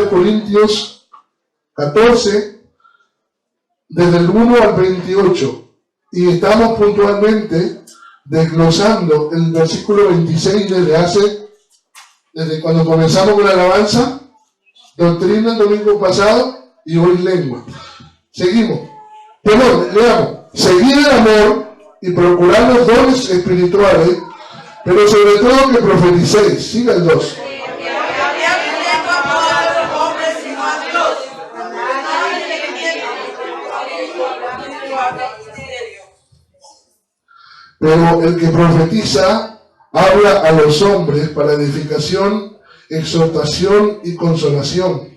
1 Corintios 14, desde el 1 al 28. Y estamos puntualmente desglosando el versículo 26 desde cuando comenzamos con la alabanza, doctrina el domingo pasado y hoy lengua. Seguimos. Perdón, leamos. Seguir el amor y procurar los dones espirituales, pero sobre todo que profeticéis. Siga el 2. Pero el que profetiza habla a los hombres para edificación, exhortación y consolación.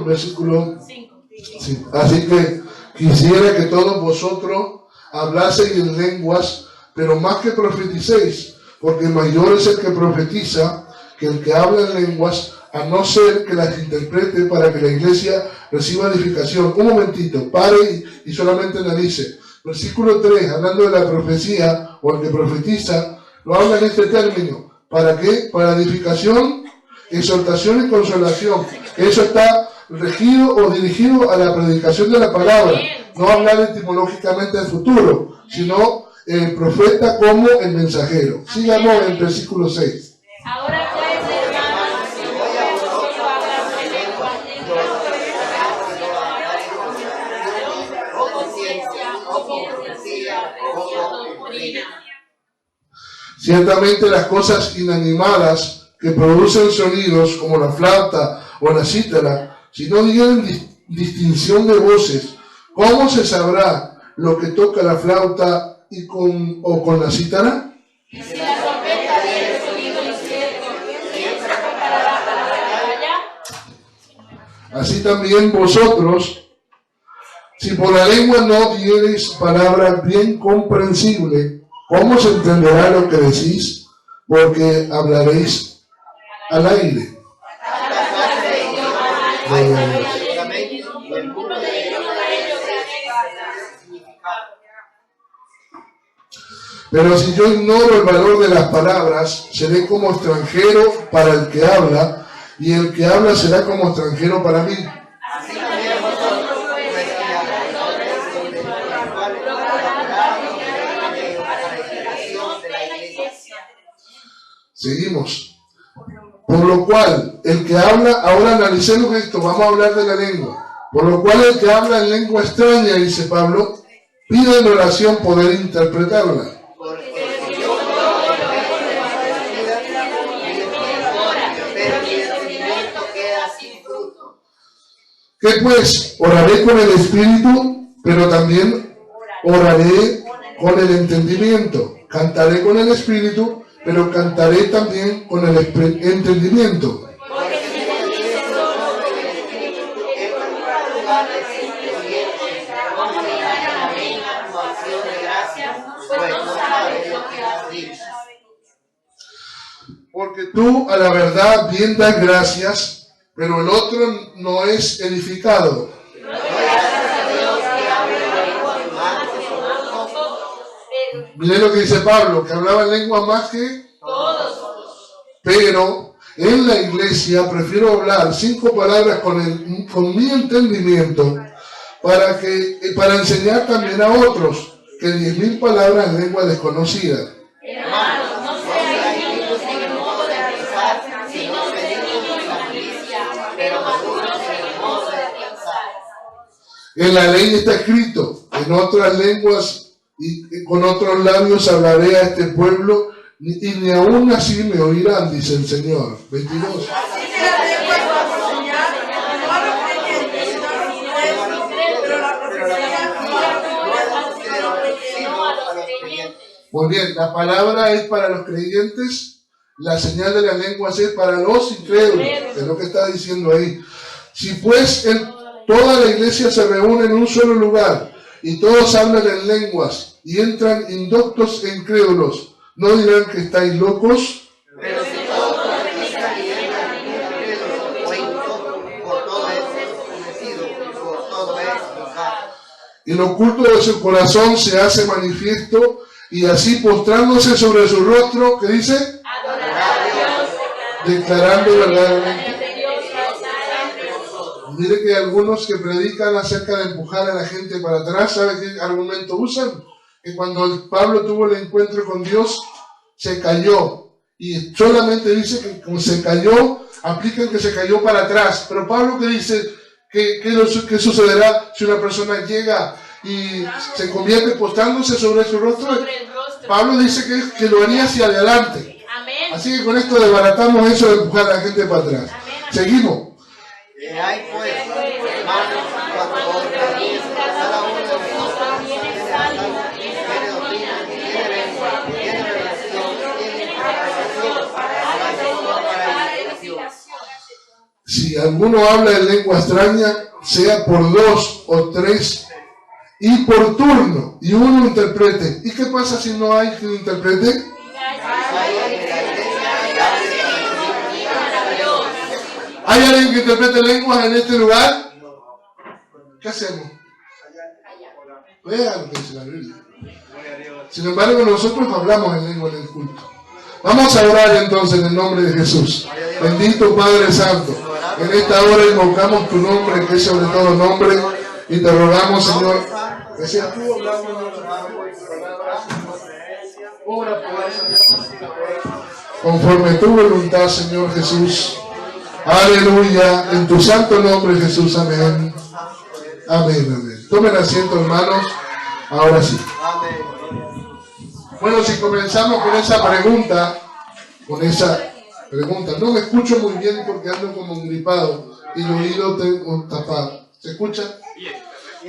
Versículo 5. Sí. Así que quisiera que todos vosotros hablaseis en lenguas, pero más que profeticéis, porque mayor es el que profetiza que el que habla en lenguas, a no ser que las interprete para que la iglesia reciba edificación. Un momentito, pare y solamente analice. Versículo 3, hablando de la profecía, o el que profetiza, lo habla en este término. ¿Para qué? Para edificación, exhortación y consolación. Eso está regido o dirigido a la predicación de la palabra, no hablar etimológicamente del futuro, sino el profeta como el mensajero. Sigamos en el versículo 6. Ahora pues, hermanos, vosotros hablan de lenguas, Ciertamente las cosas inanimadas que producen sonidos como la flauta o la cítara, si no dieren distinción de voces, ¿cómo se sabrá lo que toca la flauta o con la cítara? Y si la trompeta diere sonido incierto, ¿quién se preparará para la batalla? Así también vosotros, si por la lengua no diereis palabra bien comprensible, ¿cómo se entenderá lo que decís? Porque hablaréis al aire. Pero si yo ignoro el valor de las palabras, seré como extranjero para el que habla, y el que habla será como extranjero para mí. Seguimos. Por lo cual, el que habla, ahora analicemos esto, vamos a hablar de la lengua. Por lo cual el que habla en lengua extraña, dice Pablo, pide en oración poder interpretarla. ¿Qué pues? Oraré con el espíritu, pero también oraré con el entendimiento. Cantaré con el espíritu, pero cantaré también con el entendimiento. Porque tú a la verdad bien das gracias, pero el otro no es edificado. Miren lo que dice Pablo, que hablaba en lengua más que todos. Pero en la iglesia prefiero hablar 5 palabras con mi entendimiento para enseñar también a otros que 10.000 palabras en lengua desconocida. Hermanos, no seáis niños en el modo de pensar, sino sed niños en la justicia, pero maduros en el modo de pensar. En la ley está escrito, en otras lenguas y con otros labios hablaré a este pueblo, y ni aún así me oirán, dice el Señor. 22. Muy bien, la palabra es para los creyentes, la señal de las lenguas es para los incrédulos, es lo que está diciendo ahí. Si pues toda la iglesia se reúne en un solo lugar y todos hablan en lenguas y entran indoctos e incrédulos, ¿no dirán que estáis locos? Pero si todos profetizan y entran incrédulos o indoctos, por todo es conocido, por todo es juzgado. y lo oculto de su corazón se hace manifiesto, y así postrándose sobre su rostro, ¿qué dice? Adorará a Dios, Declarando verdaderamente. de Dios está entre nosotros. Mire que algunos que predican acerca de empujar a la gente para atrás, ¿sabe qué argumento usan? Que cuando Pablo tuvo el encuentro con Dios, se cayó. Y solamente dice que como se cayó, aplican que se cayó para atrás. Pero Pablo, ¿qué dice? ¿Qué sucederá si una persona llega y se convierte postrándose sobre su rostro? Sobre el rostro. Pablo dice que lo haría hacia adelante. Amén. Así que con esto desbaratamos eso de empujar a la gente para atrás. Seguimos. Hay pues, hermanos, cuando os reunís, cada uno de vosotros tiene salmo, tiene doctrina, tiene lengua, tiene revelación, tiene interpretación, haga todo para edificación. Si alguno habla en lengua extraña, sea por 2 o 3 y por turno, y uno interprete. ¿Y qué pasa si no hay quien interprete? ¿Hay alguien que interprete lenguas en este lugar? ¿Qué hacemos? Vean lo que dice la Biblia. Sin embargo, nosotros hablamos en lengua en el culto. Vamos a orar entonces en el nombre de Jesús. Bendito Padre Santo, en esta hora invocamos tu nombre, que es sobre todo nombre, y te rogamos, Señor, que seas tú hablando en nuestra palabra. Obra conforme tu voluntad, Señor Jesús. Aleluya, en tu santo nombre, Jesús, amén. Amén, amén. Tomen asiento, hermanos. Ahora sí. Bueno, si comenzamos con esa pregunta, no me escucho muy bien porque ando como gripado y el oído tengo tapado. ¿Se escucha?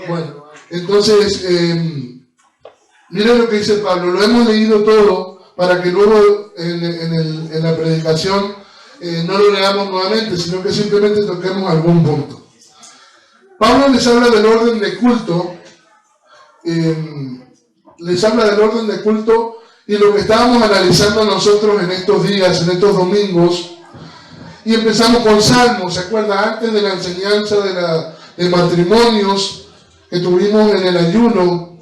Bueno, entonces, miren lo que dice Pablo. Lo hemos leído todo para que luego en la predicación no lo leamos nuevamente, sino que simplemente toquemos algún punto. Pablo les habla del orden de culto, y lo que estábamos analizando nosotros en estos días, en estos domingos, y empezamos con Salmos. ¿Se acuerda? Antes de la enseñanza de matrimonios que tuvimos en el ayuno,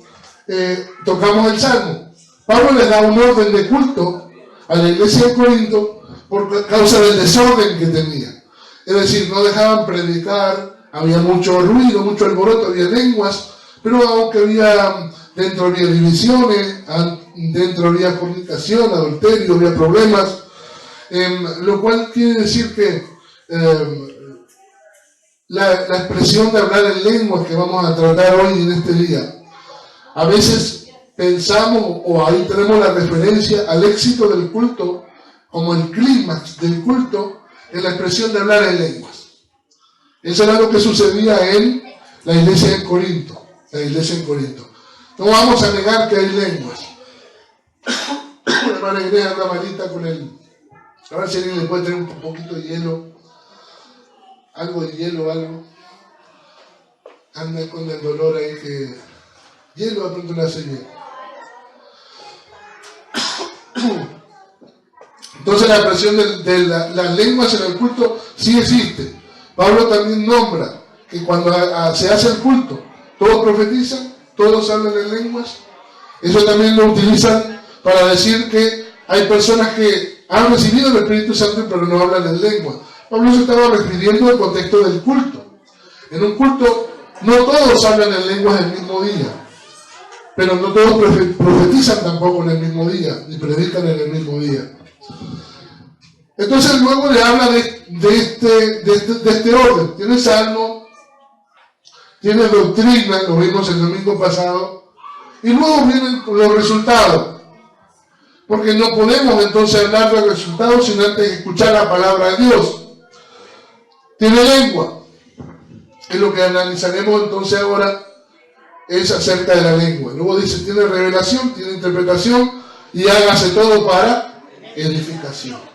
tocamos el Salmo. Pablo les da un orden de culto a la iglesia de Corinto por causa del desorden que tenía. Es decir, no dejaban predicar, había mucho ruido, mucho alboroto, había lenguas, pero aunque dentro había divisiones, dentro había fornicación, adulterio, había problemas, lo cual quiere decir que la expresión de hablar en lenguas que vamos a tratar hoy en este día, a veces pensamos, o ahí tenemos la referencia al éxito del culto, como el clímax del culto, en la expresión de hablar en lenguas. Eso era lo que sucedía en la iglesia en Corinto. No vamos a negar que hay lenguas. La hermana Inés anda malita con él. A ver si alguien le puede tener un poquito de hielo. Algo de hielo, algo. Anda con el dolor ahí que... Hielo de pronto le hace bien. Entonces la expresión de las lenguas en el culto sí existe. Pablo también nombra que cuando se hace el culto, todos profetizan, todos hablan en lenguas. Eso también lo utilizan para decir que hay personas que han recibido el Espíritu Santo pero no hablan en lengua. Pablo se estaba refiriendo al contexto del culto. En un culto no todos hablan en lenguas el mismo día, pero no todos profetizan tampoco en el mismo día, ni predican en el mismo día. Entonces luego le habla de este orden. Tiene salmo, tiene doctrina, lo vimos el domingo pasado, y luego vienen los resultados. Porque no podemos entonces hablar de resultados sin antes escuchar la palabra de Dios. Tiene lengua. Y lo que analizaremos entonces ahora es acerca de la lengua. Luego dice, tiene revelación, tiene interpretación, y hágase todo para edificación.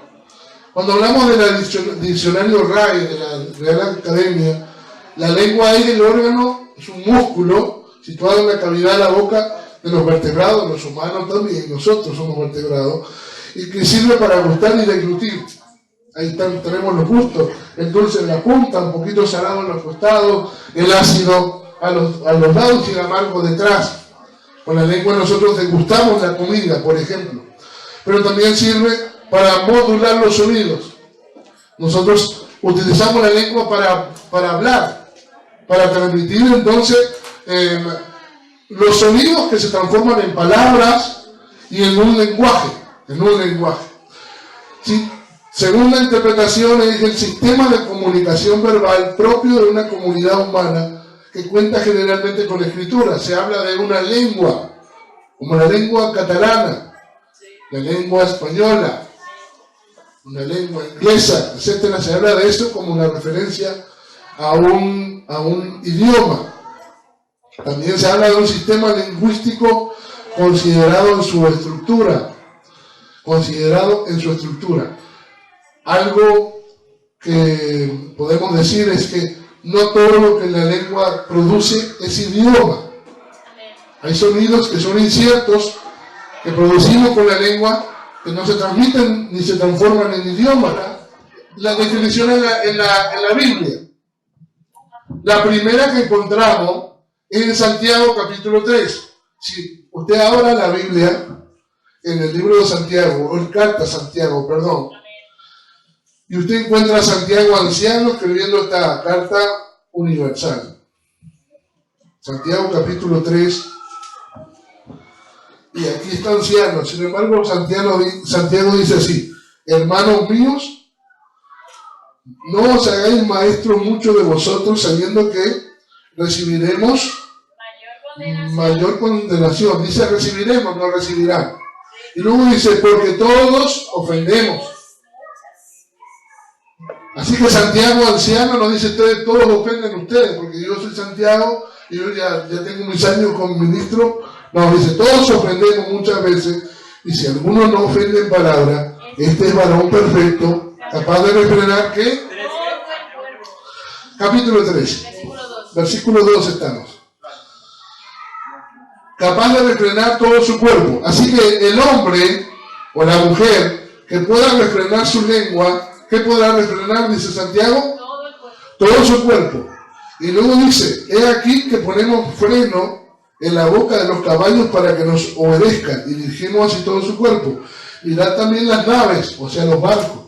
Cuando hablamos del diccionario RAE, de la Real Academia, la lengua es el órgano, es un músculo situado en la cavidad de la boca de los vertebrados, los humanos también, nosotros somos vertebrados, y que sirve para gustar y deglutir. Ahí tenemos los gustos, el dulce en la punta, un poquito salado en los costados, el ácido a los lados y el amargo detrás. Con la lengua nosotros degustamos la comida, por ejemplo. Pero también sirve para modular los sonidos. Nosotros utilizamos la lengua para hablar, para transmitir entonces los sonidos que se transforman en palabras y en un lenguaje. Sí, según la interpretación, es el sistema de comunicación verbal propio de una comunidad humana que cuenta generalmente con escritura. Se habla de una lengua, como la lengua catalana, la lengua española, una lengua inglesa, etc. Se habla de eso como una referencia a un idioma. También se habla de un sistema lingüístico considerado en su estructura. Algo que podemos decir es que no todo lo que la lengua produce es idioma. Hay sonidos que son inciertos, que producimos con la lengua, que no se transmiten ni se transforman en idioma. La definición en la Biblia. La primera que encontramos es en Santiago capítulo 3. Si usted abra la Biblia en el libro de Santiago, o en carta a Santiago, perdón, y usted encuentra a Santiago anciano escribiendo esta carta universal. Santiago capítulo 3, y aquí está anciano. Sin embargo, Santiago dice así: hermanos míos, no os hagáis maestros muchos de vosotros, sabiendo que recibiremos mayor condenación. Dice recibiremos, no recibirán. Y luego dice, porque todos ofendemos. Así que Santiago anciano no dice ustedes, todos ofenden ustedes, porque yo soy Santiago y yo ya tengo mis años como ministro. No, dice, todos ofendemos muchas veces, y si alguno no ofende en palabra, este es varón perfecto, capaz de refrenar, ¿qué? Capítulo 3, versículo 2 estamos. Capaz de refrenar todo su cuerpo. Así que el hombre o la mujer que pueda refrenar su lengua, ¿qué podrá refrenar? Dice Santiago, todo su cuerpo. Y luego dice, he aquí que ponemos freno en la boca de los caballos para que nos obedezcan, y dirigimos así todo su cuerpo. Mirad también las naves, o sea, los barcos.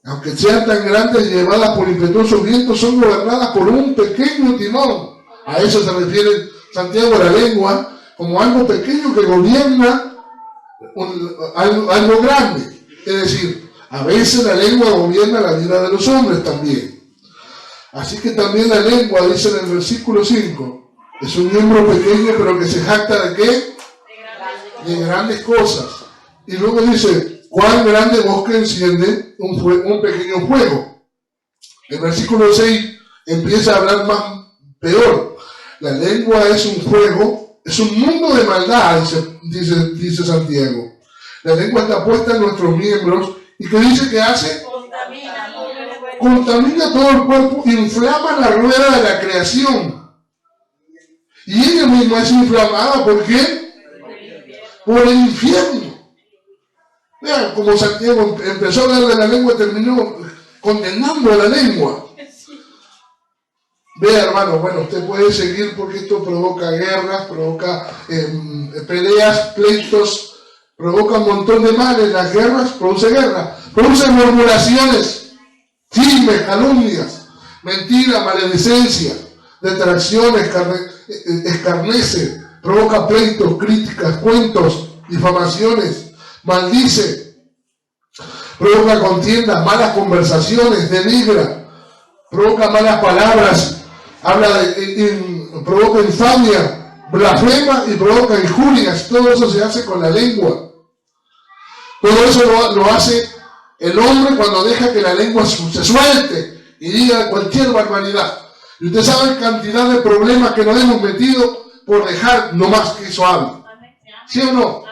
Aunque sean tan grandes y llevadas por impetuosos vientos, son gobernadas por un pequeño timón. A eso se refiere Santiago, la lengua, como algo pequeño que gobierna algo grande. Es decir, a veces la lengua gobierna la vida de los hombres también. Así que también la lengua, dice en el versículo 5, es un miembro pequeño, pero que se jacta ¿de qué? De grandes cosas. Y luego dice, cuán grande bosque enciende un pequeño fuego. El versículo 6 empieza a hablar más peor. La lengua es un fuego, es un mundo de maldad, dice Santiago. La lengua está puesta en nuestros miembros, y ¿qué dice que hace? Contamina todo el cuerpo, inflama la rueda de la creación. Y ella misma es inflamada, ¿por qué? Por el infierno. Vean, como Santiago empezó a hablar de la lengua, terminó condenando a la lengua. Vea, hermano, bueno, usted puede seguir porque esto provoca guerras, provoca peleas, pleitos, provoca un montón de males. Las guerras producen murmuraciones, chismes, calumnias, mentiras, maledicencia, detracciones, escarnece, provoca pleitos, críticas, cuentos, difamaciones, maldice, provoca contiendas, malas conversaciones, denigra, provoca malas palabras, provoca infamia, blasfema y provoca injurias. Todo eso se hace con la lengua. Todo eso lo hace el hombre cuando deja que la lengua se suelte y diga cualquier barbaridad. Y usted sabe la cantidad de problemas que nos hemos metido por dejar nomás que eso hable. ¿Sí o no?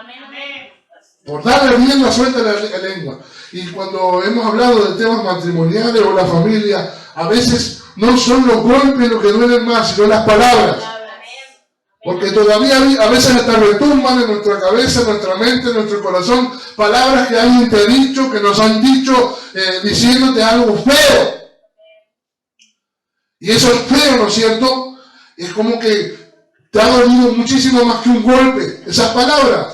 Por darle rienda suelta a la lengua. Y cuando hemos hablado de temas matrimoniales o la familia, a veces no son los golpes los que duelen más, sino las palabras. Porque todavía a veces hasta retumban en nuestra cabeza, en nuestra mente, en nuestro corazón, palabras que alguien te ha dicho, que nos han dicho, diciéndote algo feo. Y eso es feo, ¿no es cierto? Es como que te ha dolido muchísimo más que un golpe, esas palabras.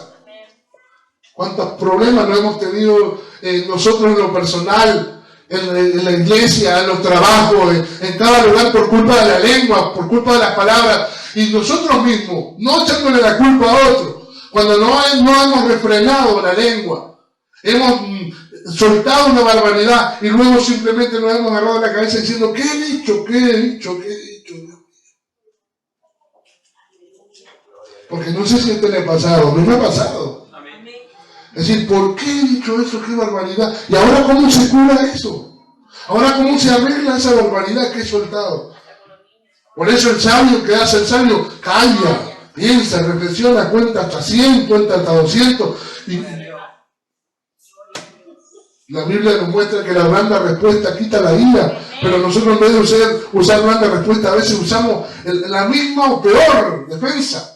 ¿Cuántos problemas no hemos tenido nosotros en lo personal, en la iglesia, en los trabajos, en cada lugar por culpa de la lengua, por culpa de las palabras? Y nosotros mismos, no echándole la culpa a otros, cuando no hemos refrenado la lengua, hemos soltado una barbaridad y luego simplemente nos hemos agarrado la cabeza diciendo, ¿qué he dicho? ¿Qué he dicho? ¿Qué he dicho? Porque no sé si a usted le ha pasado, a mí me ha pasado. Es decir, ¿por qué he dicho eso? ¡Qué barbaridad! ¿Y ahora cómo se cura eso? ¿Ahora cómo se arregla esa barbaridad que he soltado? Por eso el sabio, que hace el sabio, calla, piensa, reflexiona, cuenta hasta 100, cuenta hasta 200. Y la Biblia nos muestra que la blanda respuesta quita la ira, pero nosotros en vez de usar blanda respuesta, a veces usamos la misma o peor defensa.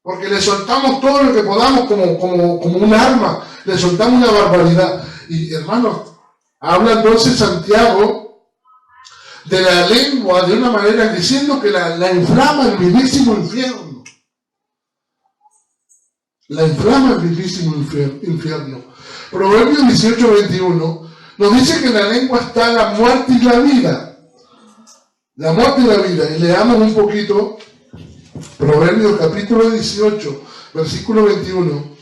Porque le soltamos todo lo que podamos como un arma, le soltamos una barbaridad. Y hermanos, habla entonces Santiago de la lengua de una manera diciendo que la inflama el mismísimo infierno. La inflama el mismísimo infierno. Proverbios 18:21 nos dice que en la lengua está la muerte y la vida. La muerte y la vida. Y leamos un poquito Proverbios capítulo 18, versículo 21.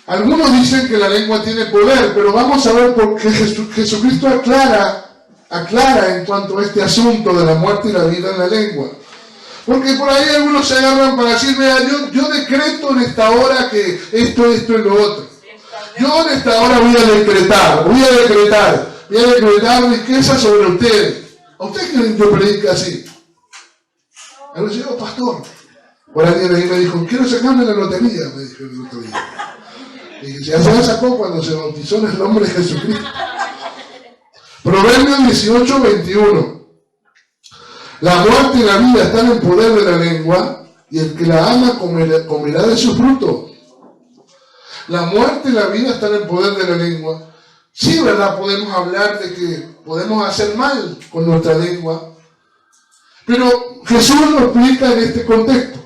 Algunos dicen que la lengua tiene poder, pero vamos a ver por qué Jesucristo aclara en cuanto a este asunto de la muerte y la vida en la lengua. Porque por ahí algunos se agarran para decir, vea, yo decreto en esta hora que esto y lo otro. Yo en esta hora voy a decretar riqueza sobre ustedes. ¿A ustedes quieren que yo predique así? A ver, señor pastor. Por alguien ahí me dijo, quiero sacarme la lotería, me dijo el otro día. Y ya se la sacó cuando se bautizó en el nombre de Jesucristo. Proverbios 18:21. La muerte y la vida están en poder de la lengua, y el que la ama comerá de su fruto. La muerte y la vida están en poder de la lengua. Sí, ¿verdad? Podemos hablar de que podemos hacer mal con nuestra lengua. Pero Jesús lo explica en este contexto.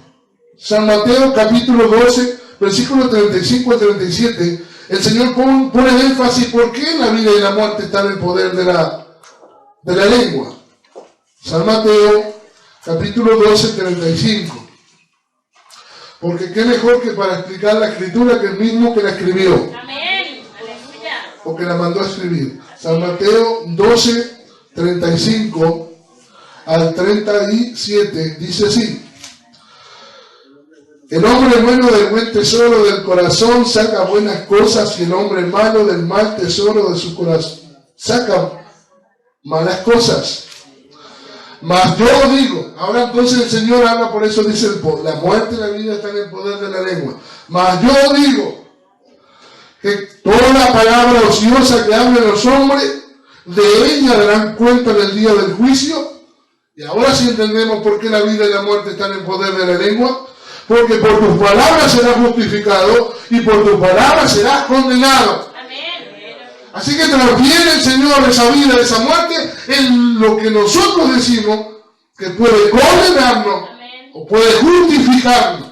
San Mateo capítulo 12, versículos 35 al 37, el Señor pone énfasis por qué la vida y la muerte están en el poder de la lengua. San Mateo capítulo 12, 35. Porque qué mejor que para explicar la escritura que el mismo que la escribió. Amén. Aleluya. O que la mandó a escribir. San Mateo 12, 35 al 37 dice así: el hombre bueno del buen tesoro del corazón saca buenas cosas, y el hombre malo del mal tesoro de su corazón saca malas cosas. Mas yo digo, ahora entonces el Señor habla, por eso dice la muerte y la vida están en el poder de la lengua. Mas yo digo que toda palabra ociosa que hablen los hombres, de ella darán cuenta en el día del juicio. Y ahora sí entendemos por qué la vida y la muerte están en el poder de la lengua. Porque por tus palabras serás justificado y por tus palabras serás condenado. Así que transfiere el Señor esa vida, esa muerte, en lo que nosotros decimos que puede condenarnos o puede justificarnos.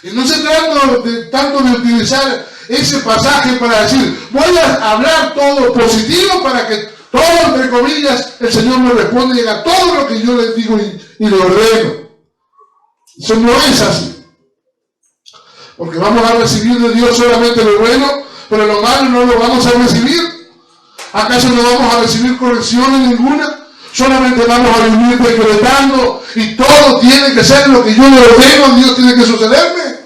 Y no se trata tanto de utilizar ese pasaje para decir, voy a hablar todo positivo para que todo, entre comillas, el Señor me responde y haga todo lo que yo le digo y le ordeno. Eso no es así. Porque vamos a recibir de Dios solamente lo bueno, pero lo malo no lo vamos a recibir. ¿Acaso no vamos a recibir correcciones ninguna? Solamente vamos a vivir decretando y todo tiene que ser lo que yo le ordeno, Dios tiene que sucederme.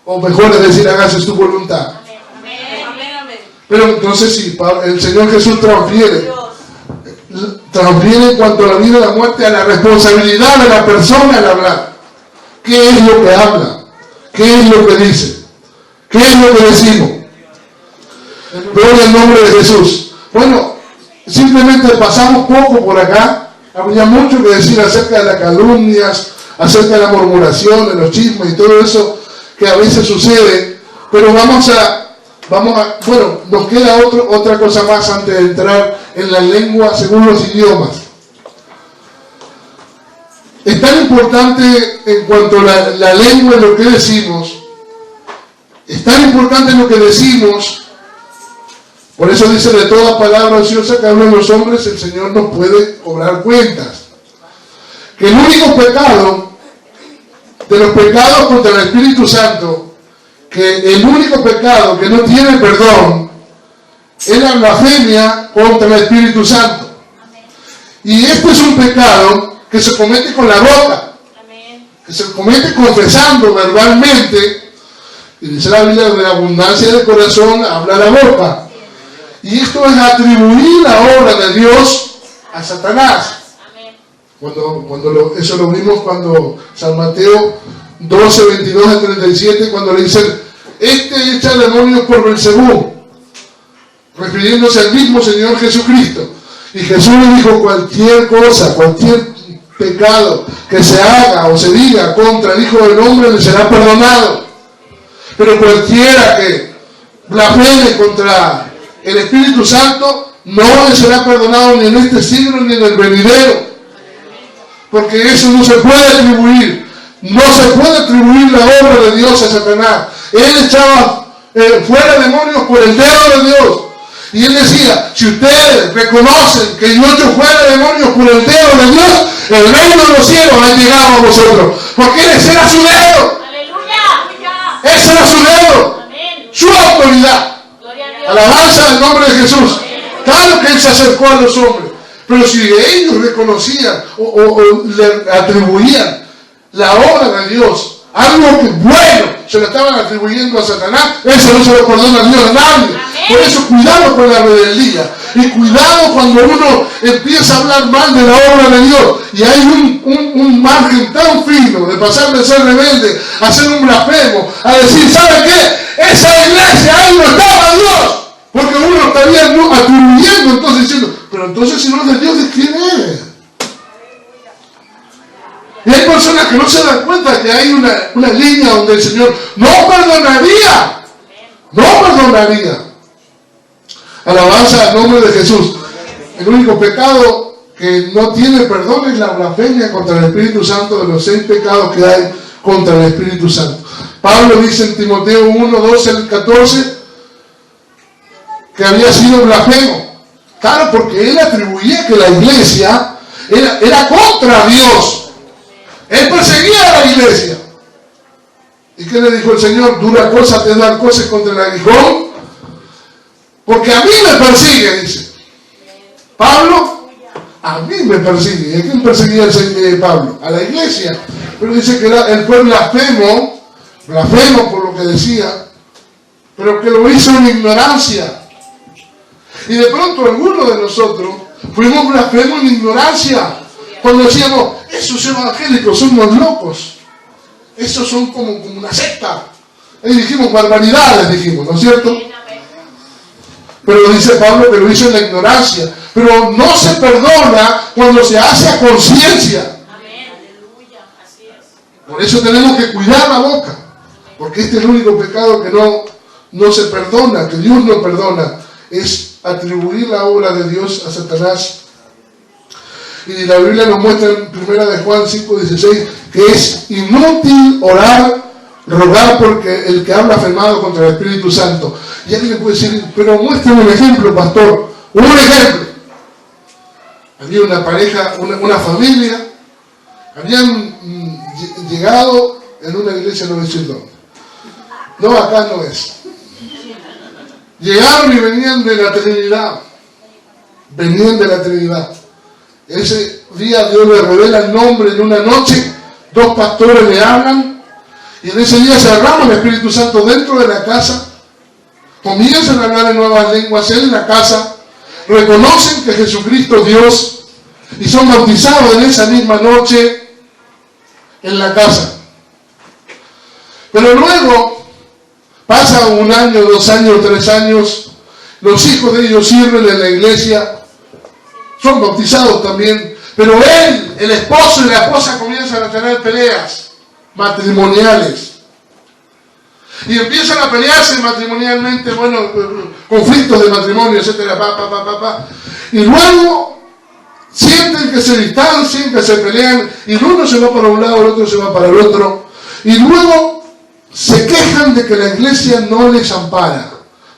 O mejor es decir, hágase tu voluntad. Pero entonces sí, el Señor Jesús transfiere en cuanto a la vida y la muerte a la responsabilidad de la persona al hablar. ¿Qué es lo que habla? ¿Qué es lo que dice? ¿Qué es lo que decimos? Gloria al nombre de Jesús. Bueno, simplemente pasamos poco por acá. Habría mucho que decir acerca de las calumnias, acerca de la murmuración, de los chismes y todo eso que a veces sucede. Pero bueno, nos queda otra cosa más antes de entrar en la lengua según los idiomas. es tan importante en cuanto a la lengua y lo que decimos. Es tan importante lo que decimos. Por eso dice, de toda palabra ociosa que hablan los hombres, el Señor nos puede cobrar cuentas. Que el único pecado, de los pecados contra el Espíritu Santo, que el único pecado que no tiene perdón, es la blasfemia contra el Espíritu Santo. Y este es un pecado que se comete con la boca, que se comete confesando verbalmente, y dice la Biblia, de la abundancia del corazón habla la boca. Y esto es atribuir la obra de Dios a Satanás. Eso lo vimos cuando San Mateo 12, 22 al 37, cuando le dicen, este echa demonios por Beelzebú, refiriéndose al mismo Señor Jesucristo. Y Jesús le dijo, cualquier cosa, cualquier pecado que se haga o se diga contra el Hijo del Hombre le será perdonado. Pero cualquiera que blasfeme contra el Espíritu Santo no le será perdonado ni en este siglo ni en el venidero. Porque eso no se puede atribuir. No se puede atribuir la obra de Dios a Satanás. Él echaba fuera demonios por el dedo de Dios. Y él decía, si ustedes reconocen que yo echo fuera demonios por el dedo de Dios, el reino de los cielos ha llegado a vosotros. Porque ese era su dedo. ¡Aleluya! Ese era su dedo. ¡Amén! Su autoridad. Alabanza al nombre de Jesús. Claro que él se acercó a los hombres. Pero si ellos reconocían o le atribuían la obra de Dios, algo que bueno, se lo estaban atribuyendo a Satanás, eso no se lo perdona a Dios a nadie. Por eso cuidado con la rebeldía. Y cuidado cuando uno empieza a hablar mal de la obra de Dios. Y hay un margen tan fino de pasar de ser rebelde a ser un blasfemo, a decir, ¿sabe qué? Esa iglesia ahí no estaba Dios. Porque uno estaría atribuyendo, entonces diciendo, pero entonces si no es de Dios, ¿de quién es? Y hay personas que no se dan cuenta que hay una línea donde el Señor no perdonaría. No perdonaría. Alabanza al nombre de Jesús. El único pecado que no tiene perdón es la blasfemia contra el Espíritu Santo, de los 6 pecados que hay contra el Espíritu Santo. Pablo dice en Timoteo 1, 12 al 14 que había sido blasfemo. Claro, porque él atribuía que la iglesia era contra Dios. Él perseguía a la iglesia. ¿Y qué le dijo el Señor? Dura cosa te dar cosas contra el aguijón, porque a mí me persigue, dice Pablo. A mí me persigue. ¿Y a quién perseguía el Señor Pablo? A la iglesia. Pero dice que él fue blasfemo por lo que decía, pero que lo hizo en ignorancia. Y de pronto algunos de nosotros fuimos blasfemos en ignorancia. Cuando decíamos, esos evangélicos son unos locos. Esos son como una secta. Y dijimos barbaridades, dijimos, ¿no es cierto? Pero dice Pablo que lo hizo en la ignorancia. Pero no se perdona cuando se hace a conciencia. Por eso tenemos que cuidar la boca. Porque este es el único pecado que no se perdona, que Dios no perdona. Es atribuir la obra de Dios a Satanás. Y la Biblia nos muestra en 1 de Juan 5:16 que es inútil orar, rogar porque el que ha blasfemado contra el Espíritu Santo. Y alguien le puede decir, pero muéstrame un ejemplo, pastor. Un ejemplo. Había una pareja, una familia, habían llegado en una iglesia, no voy a decir dónde. No, acá no es. Llegaron y venían de la Trinidad. Venían de la Trinidad. Ese día Dios le revela el nombre en una noche. 2 pastores le hablan. Y en ese día se derrama el Espíritu Santo dentro de la casa. Comienzan a hablar en nuevas lenguas en la casa. Reconocen que Jesucristo es Dios. Y son bautizados en esa misma noche en la casa. Pero luego pasa 1 año, 2 años, 3 años, los hijos de ellos sirven en la iglesia, son bautizados también, pero él, el esposo y la esposa comienzan a tener peleas matrimoniales. Y empiezan a pelearse matrimonialmente, conflictos de matrimonio, etcétera, Y luego sienten que se distancian, que se pelean, y el uno se va para un lado, el otro se va para el otro, y luego se quejan de que la iglesia no les ampara,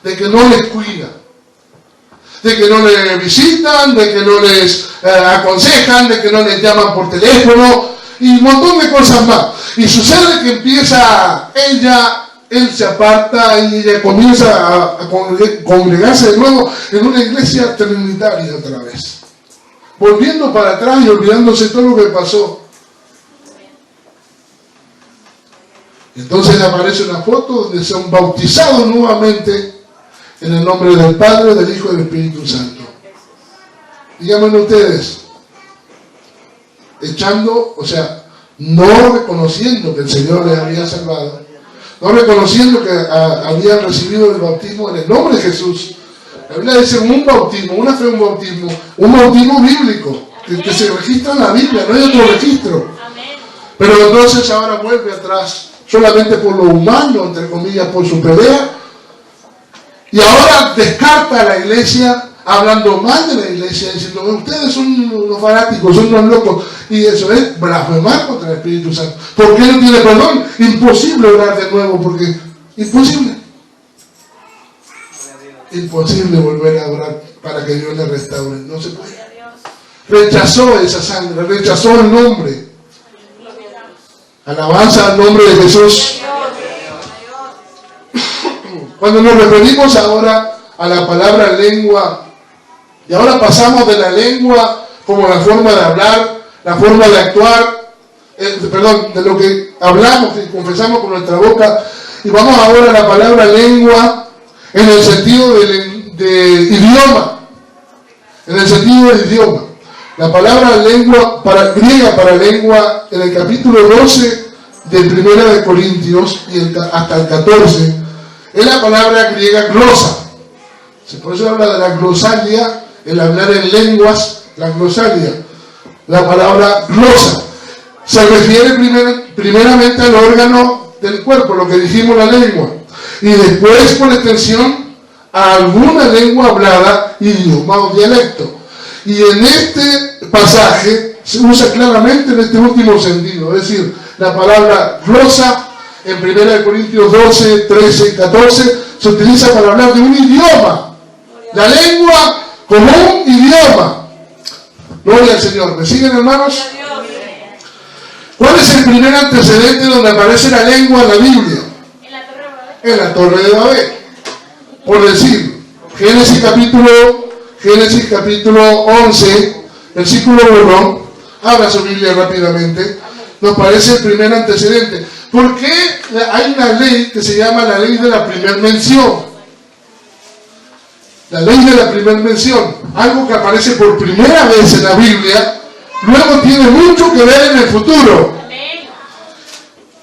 de que no les cuida, de que no les visitan, de que no les aconsejan, de que no les llaman por teléfono, y un montón de cosas más. Y sucede que empieza él se aparta y ella comienza a congregarse de nuevo en una iglesia trinitaria otra vez, volviendo para atrás y olvidándose todo lo que pasó. Entonces aparece una foto donde son bautizados nuevamente en el nombre del Padre, del Hijo y del Espíritu Santo. Díganme ustedes, no reconociendo que el Señor les había salvado, no reconociendo que habían recibido el bautismo en el nombre de Jesús. La Biblia dice un bautismo, una fe, un bautismo bíblico, que se registra en la Biblia, no hay otro registro. Pero entonces ahora vuelve atrás, solamente por lo humano, entre comillas, por su pelea, y ahora descarta a la iglesia, hablando mal de la iglesia, diciendo, ustedes son unos fanáticos, son unos locos, y eso es blasfemar contra el Espíritu Santo. ¿Por qué no tiene perdón? Imposible orar de nuevo, porque imposible volver a orar para que Dios le restaure, no se puede. Rechazó esa sangre, rechazó el nombre. Alabanza al nombre de Jesús. Cuando nos referimos ahora a la palabra lengua, y ahora pasamos de la lengua como la forma de hablar, la forma de actuar, de lo que hablamos y confesamos con nuestra boca, y vamos ahora a la palabra lengua en el sentido de idioma, en el sentido de idioma. La palabra lengua, griega para lengua, en el capítulo 12 de 1 de Corintios y hasta el 14, es la palabra griega glosa. Por eso habla de la glosalia, el hablar en lenguas, la glosalia. La palabra glosa se refiere primeramente al órgano del cuerpo, lo que dijimos, la lengua, y después por extensión a alguna lengua hablada, idioma o dialecto. Y en este pasaje se usa claramente en este último sentido, es decir, la palabra glosa en 1 Corintios 12, 13 y 14 se utiliza para hablar de un idioma, la lengua como un idioma. Gloria al Señor. ¿Me siguen, hermanos? ¿Cuál es el primer antecedente donde aparece la lengua en la Biblia? En la Torre de Babel. Por decir, Génesis capítulo 11, versículo 1, abra su Biblia rápidamente, nos parece el primer antecedente. ¿Por qué hay una ley que se llama la ley de la primera mención? La ley de la primera mención, algo que aparece por primera vez en la Biblia, luego tiene mucho que ver en el futuro.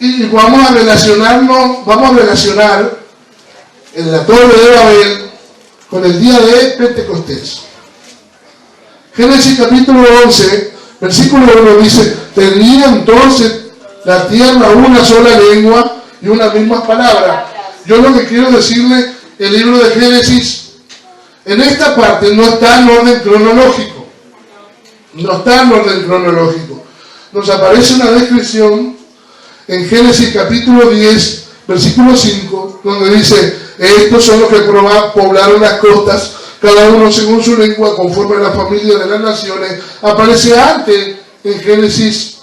Y vamos a relacionar en la Torre de Babel con el día de Pentecostés. Génesis capítulo 11, versículo 1 dice, tenía entonces la tierra una sola lengua y unas mismas palabras. Yo lo que quiero decirle, el libro de Génesis, en esta parte no está en orden cronológico. No está en orden cronológico. Nos aparece una descripción en Génesis capítulo 10, versículo 5, donde dice, estos son los que poblaron las costas, cada uno según su lengua, conforme a la familia de las naciones. Aparece antes, en Génesis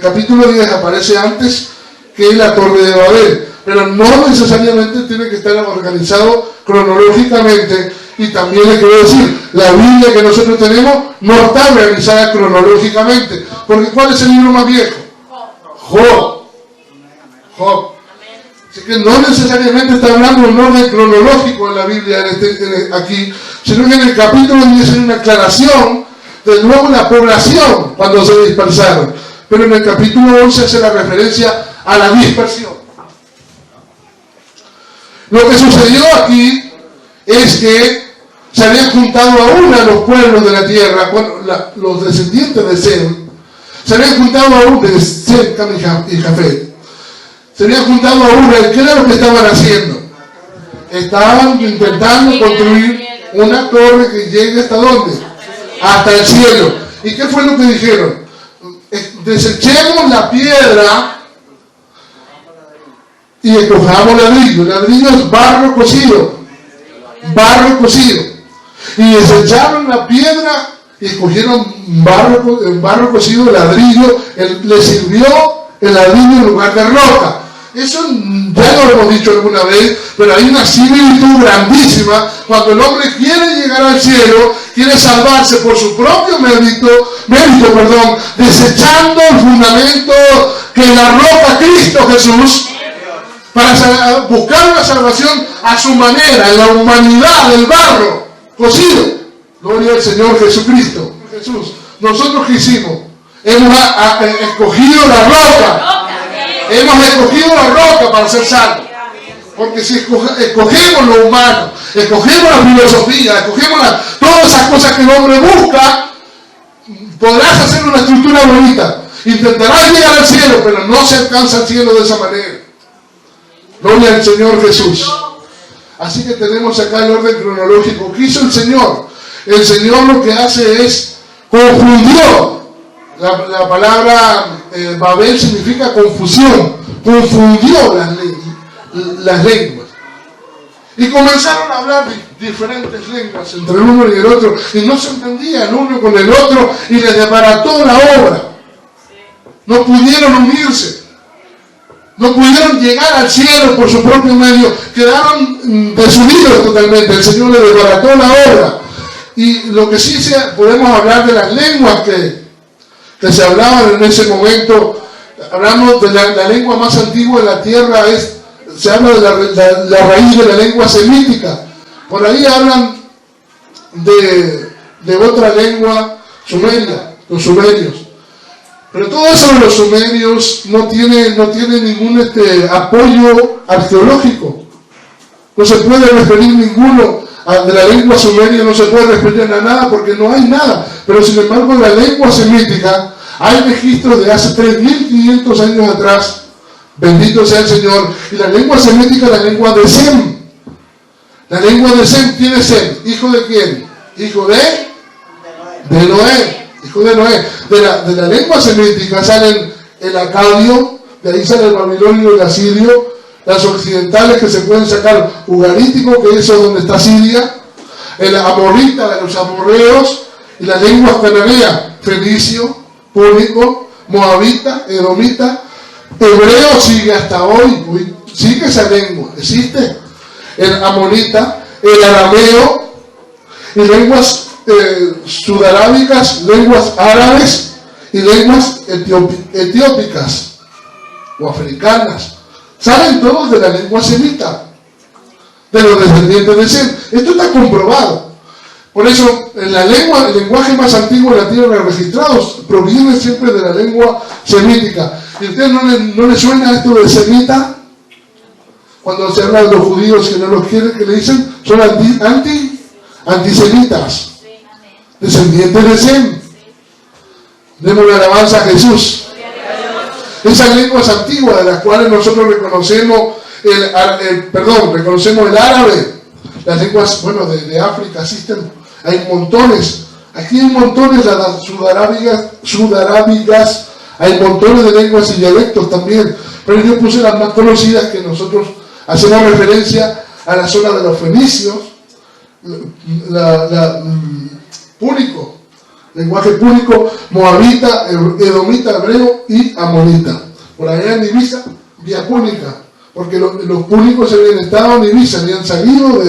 capítulo 10, aparece antes que la Torre de Babel, pero no necesariamente tiene que estar organizado cronológicamente. Y también le quiero decir, la Biblia que nosotros tenemos no está organizada cronológicamente, porque ¿cuál es el libro más viejo? Job. Así que no necesariamente está hablando en orden cronológico en la Biblia aquí, sino que en el capítulo 10 hay una aclaración de nuevo la población cuando se dispersaron, pero en el capítulo 11 hace la referencia a la dispersión. Lo que sucedió aquí es que se habían juntado aún a los pueblos de la tierra, los descendientes de Sem, se habían juntado aún de Sem, Cam y Jafet. Se habían juntado aún. ¿Qué era lo que estaban haciendo? Estaban intentando construir una torre que llegue hasta ¿dónde? hasta el cielo. ¿Y qué fue lo que dijeron? Desechemos la piedra y escojamos ladrillo. Ladrillo es barro cocido. Barro cocido. Y desecharon la piedra y escogieron barro cocido, ladrillo. Le sirvió el ladrillo en lugar de roca. Eso ya lo hemos dicho alguna vez, pero hay una similitud grandísima cuando el hombre quiere llegar al cielo, quiere salvarse por su propio mérito, desechando el fundamento que la roca Cristo Jesús, para buscar una salvación a su manera, en la humanidad del barro cocido. Gloria al Señor Jesucristo. Jesús, nosotros que hicimos, hemos escogido la roca. Hemos escogido la roca para ser salvos. Porque si escogemos lo humano, escogemos la filosofía, escogemos todas esas cosas que el hombre busca, podrás hacer una estructura bonita. Intentarás llegar al cielo, pero no se alcanza el cielo de esa manera. Gloria al Señor Jesús. Así que tenemos acá el orden cronológico. ¿Qué hizo el Señor? El Señor lo que hace es confundió. La palabra Babel significa confusión. Confundió las lenguas. Y comenzaron a hablar diferentes lenguas entre el uno y el otro. Y no se entendían uno con el otro y les desbarató la obra. No pudieron unirse. No pudieron llegar al cielo por su propio medio. Quedaron desunidos totalmente. El Señor les desbarató la obra. Y lo que sí podemos hablar de las lenguas que se hablaban en ese momento. Hablamos de la lengua más antigua de la tierra, se habla de la raíz de la lengua semítica. Por ahí hablan de otra lengua sumeria, los sumerios. Pero todo eso de los sumerios no tiene ningún apoyo arqueológico. No se puede referir ninguno de la lengua sumeria, no se puede referir a nada porque no hay nada. Pero sin embargo, la lengua semítica, hay registros de hace 3.500 años atrás. Bendito sea el Señor. Y la lengua semítica es la lengua de Sem. La lengua de Sem, ¿quién es Sem? ¿Hijo de quién? Hijo de Noé. Hijo de Noé. De la lengua semítica salen el acadio, de ahí sale el babilonio y el asirio. Las occidentales que se pueden sacar, ugarítico, que es donde está Siria, el amorrita de los amorreos, y las lenguas cananeas, fenicio, púnico, moabita, edomita, hebreo sigue hasta hoy, sigue esa lengua, existe, el amonita, el arameo, y lenguas sudarábicas, lenguas árabes y lenguas etiópicas o africanas. Salen todos de la lengua semita, de los descendientes de Sem. Esto está comprobado. Por eso, el lenguaje más antiguo de la tierra registrados proviene siempre de la lengua semítica. ¿Y a ustedes no les suena esto de semita? Cuando se habla de los judíos que no los quieren, que le dicen, son antisemitas, descendientes de Sem. Demos la alabanza a Jesús. Esas lenguas antiguas de las cuales nosotros reconocemos reconocemos el árabe, las lenguas, de África existen, hay montones, aquí hay montones, las sudarábicas, hay montones de lenguas y dialectos también, pero yo puse las más conocidas que nosotros hacemos referencia a la zona de los fenicios, púnico, lenguaje púnico, moabita, edomita, hebreo y amonita. Por allá en Ibiza, vía púnica, porque los púnicos habían estado en Ibiza, habían salido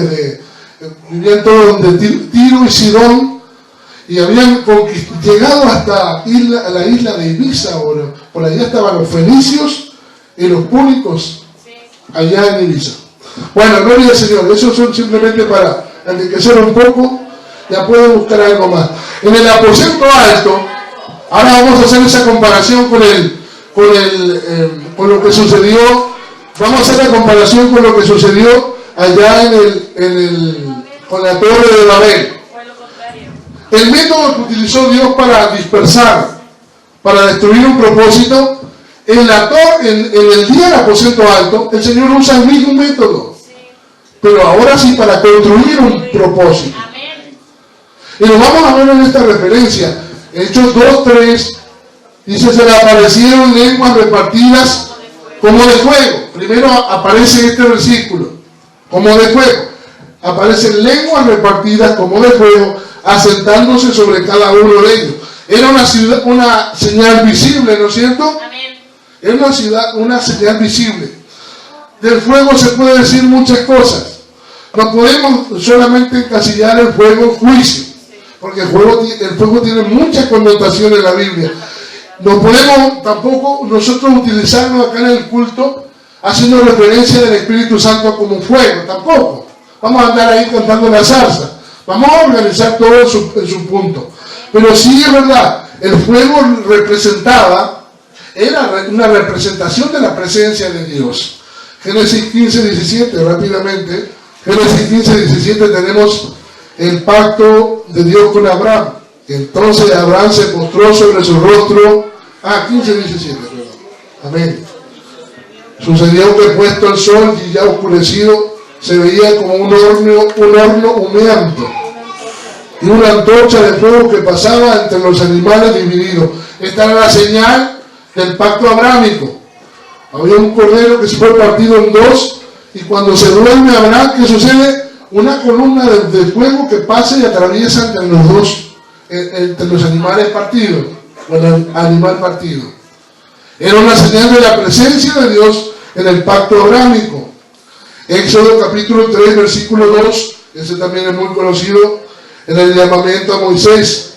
vivían todos donde Tiro y Sidón, y habían llegado hasta la isla de Ibiza. Por allá estaban los fenicios y los púnicos, allá en Ibiza. Bueno, gloria al Señor. Eso son simplemente para enriquecer un poco. Ya pueden buscar algo más. En el aposento alto, ahora vamos a hacer esa comparación con lo que sucedió. Vamos a hacer la comparación con lo que sucedió allá con la torre de Babel. El método que utilizó Dios para dispersar, para destruir un propósito, en el día del aposento alto, el Señor usa el mismo método, pero ahora sí para construir un propósito. Y lo vamos a ver en esta referencia. Hechos 2:3 dice: se le aparecieron lenguas repartidas como de fuego. Primero aparece este versículo, como de fuego. Aparecen lenguas repartidas como de fuego, asentándose sobre cada uno de ellos. Era una señal visible, ¿no es cierto? Amén. Era una señal visible. Del fuego se puede decir muchas cosas. No podemos solamente encasillar el fuego en juicio, porque el fuego tiene muchas connotaciones en la Biblia. No podemos tampoco nosotros utilizarlo acá en el culto haciendo referencia del Espíritu Santo como fuego, tampoco. Vamos a andar ahí cantando la zarza. Vamos a organizar todo en su punto. Pero sí es verdad, el fuego era una representación de la presencia de Dios. Génesis 15:17, rápidamente. Génesis 15:17 tenemos el pacto de Dios con Abraham. Entonces Abraham se postró sobre su rostro. 15:17, perdón. Amén. Sucedió que puesto el sol y ya oscurecido, se veía como un horno humeante y una antorcha de fuego que pasaba entre los animales divididos. Esta era la señal del pacto abrámico. Había un cordero que se fue partido en dos, y cuando se duerme Abraham, ¿qué sucede? Una columna de fuego que pasa y atraviesa entre los dos, entre los animales partidos, con el animal partido. Era una señal de la presencia de Dios en el pacto abrámico. Éxodo capítulo 3, versículo 2, ese también es muy conocido, en el llamamiento a Moisés.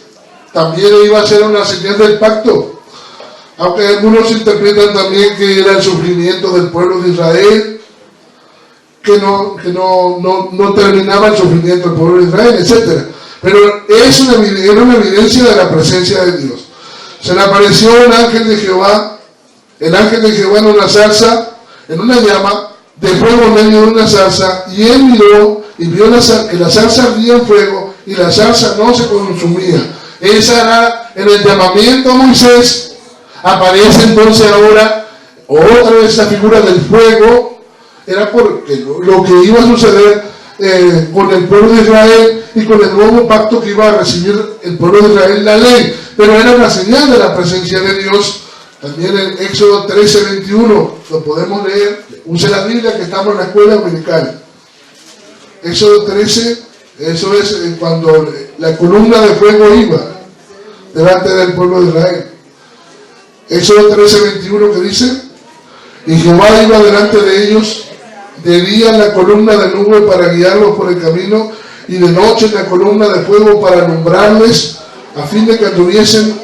También iba a ser una señal del pacto, aunque algunos interpretan también que era el sufrimiento del pueblo de Israel, que no terminaba el sufrimiento del pueblo de Israel, etc. Pero era una evidencia de la presencia de Dios. Se le apareció un ángel de Jehová, el ángel de Jehová en una zarza, en una llama de fuego en medio de una zarza, y él miró y vio que la zarza ardía en fuego y la zarza no se consumía. Esa era en el llamamiento a Moisés. Aparece entonces ahora otra vez la figura del fuego. Era porque lo que iba a suceder con el pueblo de Israel y con el nuevo pacto que iba a recibir el pueblo de Israel, la ley. Pero era una señal de la presencia de Dios. También en Éxodo 13:21 lo podemos leer. Use la Biblia, que estamos en la escuela dominical. Éxodo 13, eso es cuando la columna de fuego iba delante del pueblo de Israel. Éxodo 13:21, que dice: y Jehová iba delante de ellos de día en la columna de nube para guiarlos por el camino, y de noche en la columna de fuego para alumbrarles, a fin de que anduviesen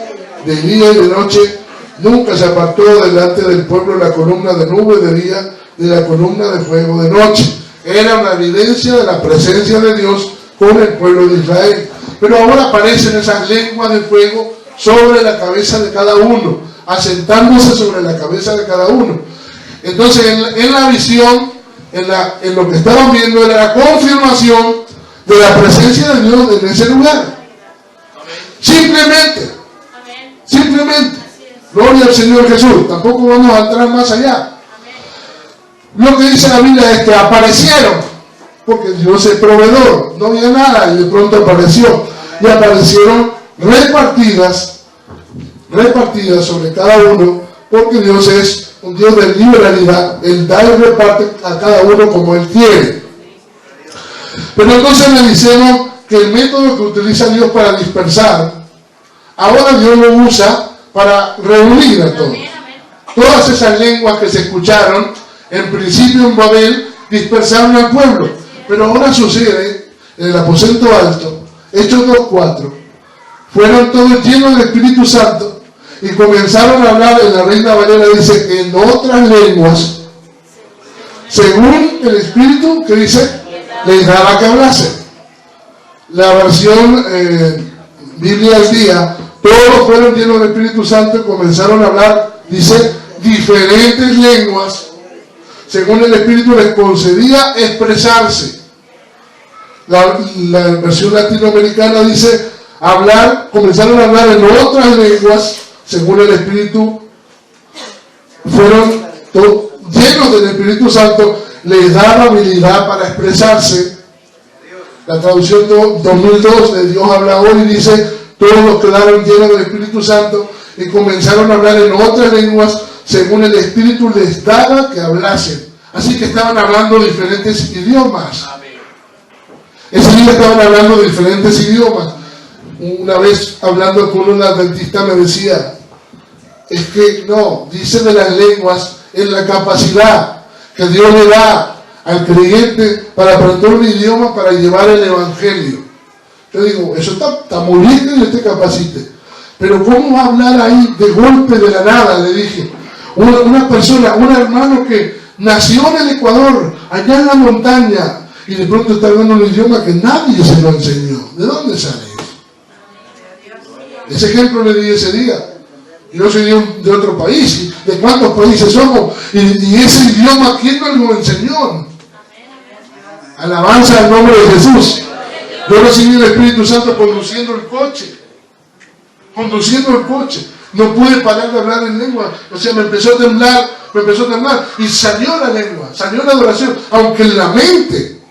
de día y de noche. Nunca se apartó delante del pueblo la columna de nube de día de la columna de fuego de noche. Era una evidencia de la presencia de Dios con el pueblo de Israel. Pero ahora aparecen esas lenguas de fuego sobre la cabeza de cada uno, asentándose sobre la cabeza de cada uno. Entonces en la visión, en lo que estaban viendo, era la confirmación de la presencia de Dios en ese lugar. Simplemente. Gloria al Señor Jesús. Tampoco vamos a entrar más allá. Lo que dice la Biblia es que aparecieron, porque Dios es proveedor. No había nada y de pronto apareció. Y aparecieron repartidas sobre cada uno, porque Dios es un Dios de liberalidad. Él da y reparte a cada uno como Él quiere. Pero entonces le decimos que el método que utiliza Dios para dispersar, ahora Dios lo usa para reunir a todos. Todas esas lenguas que se escucharon en principio en Babel dispersaron al pueblo. Pero ahora sucede en el aposento alto, Hechos 2:4. Fueron todos llenos del Espíritu Santo y comenzaron a hablar. En la Reina Valera dice: en otras lenguas, según el Espíritu que dice les daba que hablasen. La versión Biblia al día: todos fueron llenos del Espíritu Santo y comenzaron a hablar, dice, diferentes lenguas, según el Espíritu les concedía expresarse. La versión latinoamericana dice: comenzaron a hablar en otras lenguas, según el Espíritu fueron llenos del Espíritu Santo, les daba habilidad para expresarse. La traducción 2002 de Dios habla hoy dice: todos quedaron llenos del Espíritu Santo y comenzaron a hablar en otras lenguas según el Espíritu les daba que hablasen. Así que estaban hablando diferentes idiomas. Ese día estaban hablando de diferentes idiomas. Una vez hablando con un adventista me decía: es que no, dice de las lenguas en la capacidad que Dios le da al creyente para aprender un idioma para llevar el evangelio. Yo digo, eso está muy bien que Dios te capacite, pero ¿cómo va a hablar ahí de golpe de la nada? Le dije, una persona, un hermano que nació en el Ecuador, allá en la montaña, y de pronto está hablando un idioma que nadie se lo enseñó. ¿De dónde sale eso? Ese ejemplo le di ese día. Y no soy de otro país, ¿de cuántos países somos? Y ese idioma, ¿quién nos lo enseñó? Alabanza al nombre de Jesús. Yo recibí el Espíritu Santo conduciendo el coche. No pude parar de hablar en lengua. O sea, me empezó a temblar. Y salió la lengua, salió la adoración. Aunque en la mente,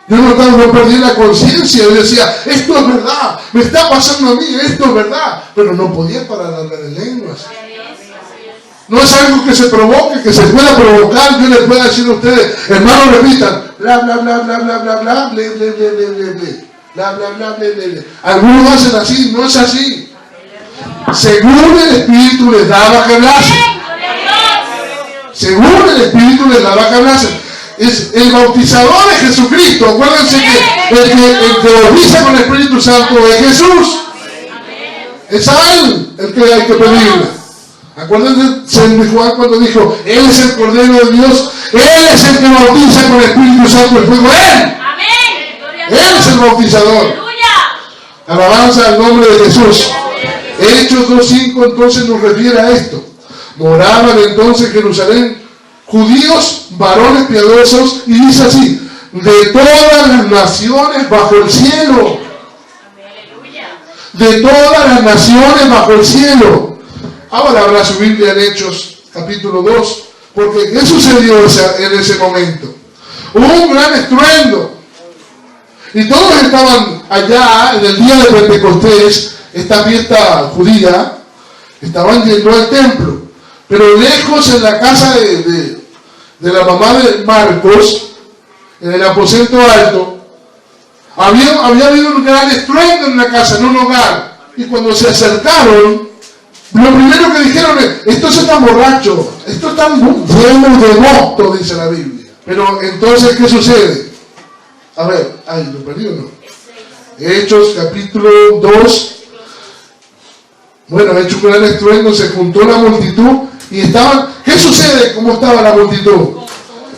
yo no perdí la conciencia. Yo decía, esto es verdad, me está pasando a mí, esto es verdad. Pero no podía parar de hablar en lenguas. No es algo que se provoque, que se pueda provocar. Yo les puedo decir a ustedes, hermanos, repitan, bla, bla, bla, bla, bla, bla, bla, ble, ble, ble, ble, ble, ble, bla, bla, bla, ble, ble, ble. Algunos hacen así, no es así. Según el Espíritu les daba que hablasen. Según el Espíritu les daba que hablasen. Es el bautizador de Jesucristo. Acuérdense que el que bautiza con el Espíritu Santo es Jesús. Es a Él el que hay que pedirle. Acuérdense de Juan cuando dijo, Él es el Cordero de Dios, Él es el que bautiza con el Espíritu Santo el fuego. Él es el bautizador. Alabanza al nombre de Jesús. Hechos 2:5 entonces nos refiere a esto. Moraban entonces en Jerusalén judíos, varones piadosos, y dice así, de todas las naciones bajo el cielo. De todas las naciones bajo el cielo. Ahora habrá su Biblia en Hechos capítulo 2, porque ¿qué sucedió en ese momento? Hubo un gran estruendo. Y todos estaban allá en el día de Pentecostés, esta fiesta judía, estaban yendo al templo. Pero lejos en la casa de la mamá de Marcos, en el aposento alto, había habido un gran estruendo en la casa, en un hogar. Y cuando se acercaron, lo primero que dijeron es, estos están borrachos, estos están llenos de mosto, dice la Biblia. Pero entonces, ¿qué sucede? A ver, ¿lo perdí o no? Hechos capítulo 2. Bueno, hecho un gran estruendo, se juntó la multitud y estaban, ¿qué sucede? ¿Cómo estaba la multitud?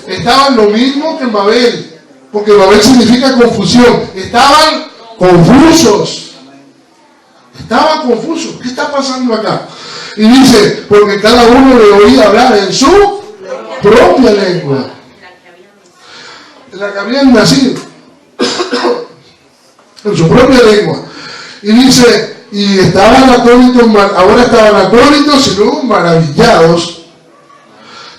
Estaban lo mismo que en Babel, porque Babel significa confusión. Estaban confusos. ¿Qué está pasando acá? Y dice, porque cada uno le oía hablar en su propia lengua, en la que habían nacido, en su propia lengua. Y dice, y estaban atónitos, ahora estaban atónitos y luego maravillados,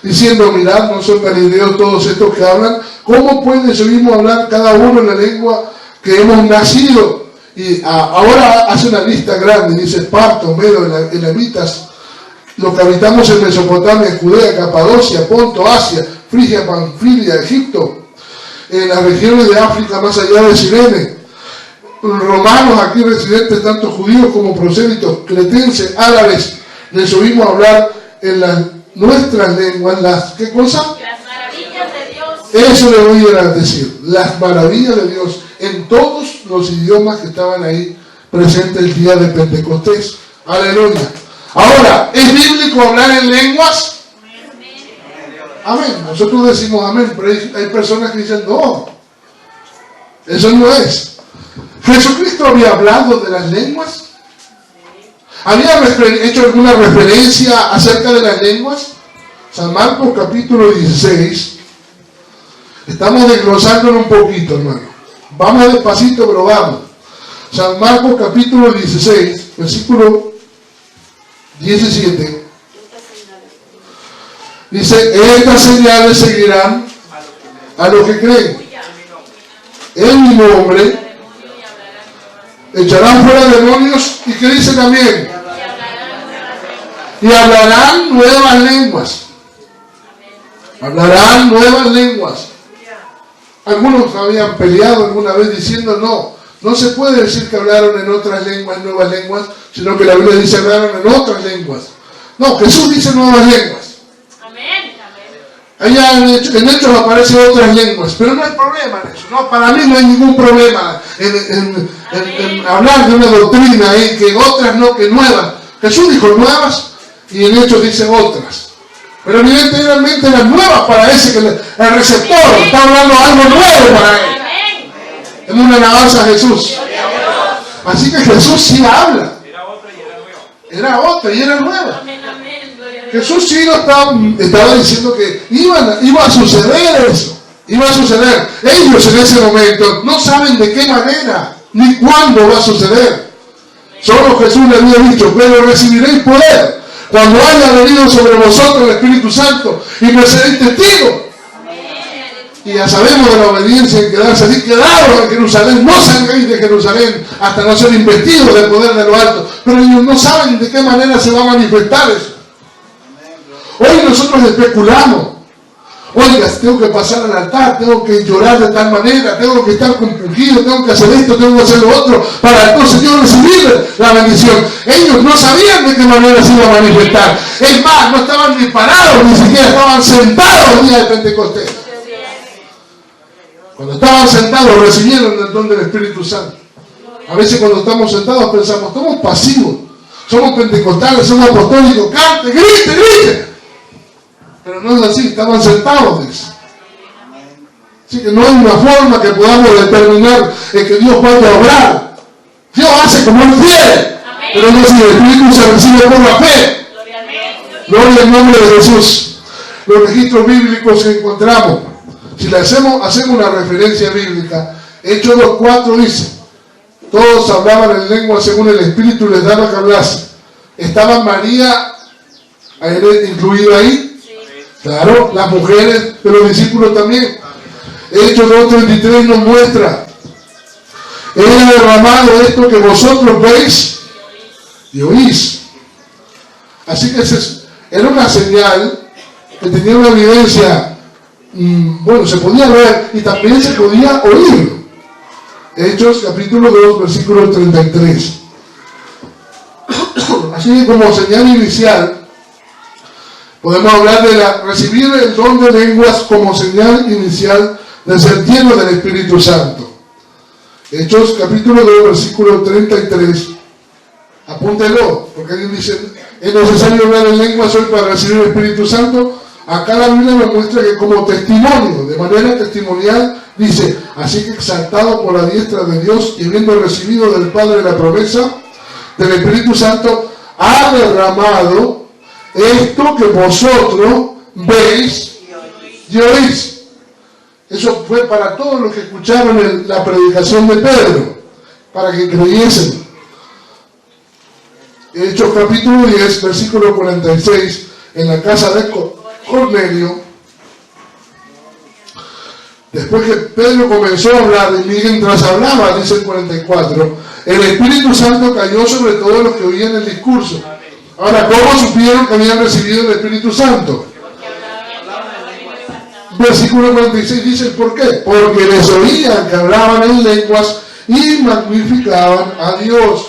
diciendo, mirad, no son galileos todos estos que hablan, ¿cómo pues oímos hablar cada uno en la lengua que hemos nacido? Y ahora hace una lista grande, dice Parto, Medo, Elamitas, los que habitamos en Mesopotamia, Judea, Capadocia, Ponto, Asia, Frigia, Panfilia, Egipto, en las regiones de África más allá de Cirene, romanos aquí residentes, tanto judíos como prosélitos, cretenses, árabes, les oímos hablar en nuestras lenguas, ¿qué cosa? Las maravillas de Dios. Eso le oían decir, las maravillas de Dios, en todos los idiomas que estaban ahí presentes el día de Pentecostés. Aleluya. Ahora, ¿es bíblico hablar en lenguas? Amén. Nosotros decimos amén, pero hay personas que dicen no. Eso no es. ¿Jesucristo había hablado de las lenguas? ¿Había hecho alguna referencia acerca de las lenguas? San Marcos capítulo 16. Estamos desglosándolo un poquito, hermano. Vamos despacito, pero vamos. San Marcos capítulo 16, versículo 17. Dice, estas señales seguirán a los que creen. En mi nombre echarán fuera demonios, y que dice también, y hablarán nuevas lenguas. Hablarán nuevas lenguas. Algunos habían peleado alguna vez diciendo no se puede decir que hablaron en otras lenguas, nuevas lenguas, sino que la Biblia dice hablaron en otras lenguas. No, Jesús dice nuevas lenguas. Allá en Hechos aparecen otras lenguas, pero no hay problema en eso. No, para mí no hay ningún problema en hablar de una doctrina ahí, que otras no, que nuevas. Jesús dijo nuevas y en Hechos dice otras. Pero evidentemente eran nuevas para ese que el receptor está hablando algo nuevo para él. Es una alabanza a Jesús. Así que Jesús sí habla. Era otra y era nueva. Jesús sí no estaba diciendo que iba a suceder eso. Iba a suceder. Ellos en ese momento no saben de qué manera ni cuándo va a suceder. Solo Jesús le había dicho, pero recibiréis poder cuando haya venido sobre vosotros el Espíritu Santo y me seréis testigos. Y ya sabemos de la obediencia en quedarse así, quedaros en Jerusalén, no salgáis de Jerusalén hasta no ser investidos del poder de lo alto. Pero ellos no saben de qué manera se va a manifestar eso. Hoy nosotros especulamos. Oiga, tengo que pasar al altar, tengo que llorar de tal manera, tengo que estar compungido, tengo que hacer esto, tengo que hacer lo otro, para entonces yo recibir la bendición. Ellos no sabían de qué manera se iba a manifestar. Es más, no estaban ni parados, ni siquiera estaban sentados el día de Pentecostés. Cuando estaban sentados recibieron el don del Espíritu Santo. A veces cuando estamos sentados pensamos, somos pasivos, somos pentecostales, somos apostólicos, cante, grite, grite. Pero no es así, estaban sentados. Así que no hay una forma que podamos determinar en que Dios vaya a obrar. Dios hace como Él quiere, pero no si el Espíritu se recibe por la fe. Gloria al nombre de Jesús. Los registros bíblicos que encontramos, si le hacemos una referencia bíblica, Hechos 2:4 dice, todos hablaban en lengua según el Espíritu les daba que hablase. ¿Estaba María incluida ahí? Claro, las mujeres de los discípulos también. Hechos 2:33 nos muestra, era derramado esto que vosotros veis y oís. Así que era una señal que tenía una evidencia. Se podía ver y también se podía oír. Hechos capítulo 2 versículo 33. Así que como señal inicial podemos hablar de recibir el don de lenguas como señal inicial del ser lleno del Espíritu Santo. Hechos capítulo 2 versículo 33. Apúntelo, porque alguien dice, ¿es necesario hablar en lenguas hoy para recibir el Espíritu Santo? Acá la Biblia nos muestra que como testimonio, de manera testimonial, dice, así que exaltado por la diestra de Dios y habiendo recibido del Padre la promesa del Espíritu Santo, ha derramado esto que vosotros veis y oís. Eso fue para todos los que escucharon la predicación de Pedro, para que creyesen. Hechos capítulo 10, versículo 46, en la casa de Cornelio, después que Pedro comenzó a hablar, y mientras hablaba, dice el 44, el Espíritu Santo cayó sobre todos los que oían el discurso. Ahora, ¿cómo supieron que habían recibido el Espíritu Santo? Versículo 46 dice el por qué. Porque les oían que hablaban en lenguas y magnificaban a Dios.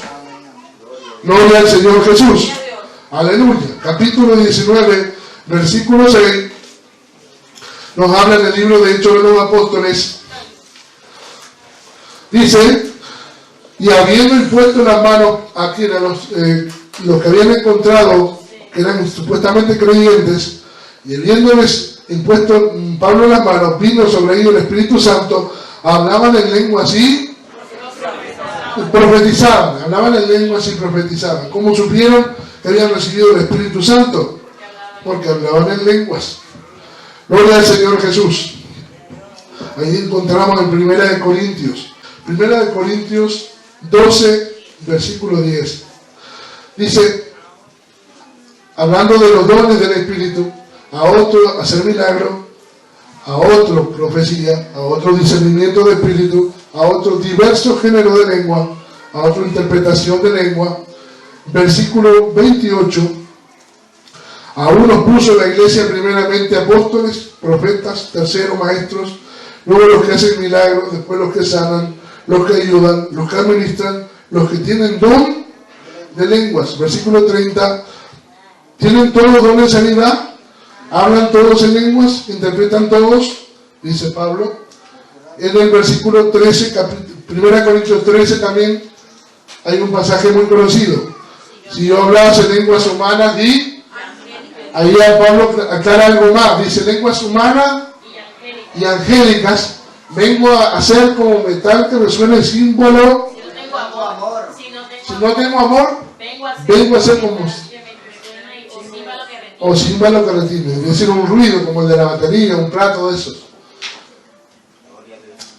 Gloria al Señor Jesús. Aleluya. Capítulo 19, versículo 6. Nos habla en el libro de Hechos de los Apóstoles. Dice, y habiendo impuesto las manos a quienes los que habían encontrado, que eran supuestamente creyentes, y habiéndoles impuesto Pablo las manos, vino sobre ellos el Espíritu Santo, hablaban en lenguas y profetizaban, hablaban en lenguas y profetizaban. ¿Cómo supieron que habían recibido el Espíritu Santo? Porque hablaban en lenguas. Gloria al Señor Jesús. Ahí encontramos en Primera de Corintios 12, versículo 10. Dice, hablando de los dones del Espíritu, a otro hacer milagro, a otro profecía, a otro discernimiento de espíritu, a otro diversos géneros de lengua, a otra interpretación de lengua. Versículo 28. A unos puso la iglesia primeramente apóstoles, profetas, tercero maestros, luego los que hacen milagros, después los que sanan, los que ayudan, los que administran, los que tienen don de lenguas. Versículo 30. ¿Tienen todos don de sanidad? ¿Hablan todos en lenguas? ¿Interpretan todos? Dice Pablo. En el versículo 13, 1 Corintios 13 también hay un pasaje muy conocido. Si yo hablase en lenguas humanas y ahí Pablo aclara algo más. Dice lenguas humanas y angélicas. Vengo a hacer como metal que resuene el símbolo. Si no tengo amor, Si no tengo amor, vengo a hacer como o címbalo que retine, es decir, un ruido como el de la batería, un plato de esos.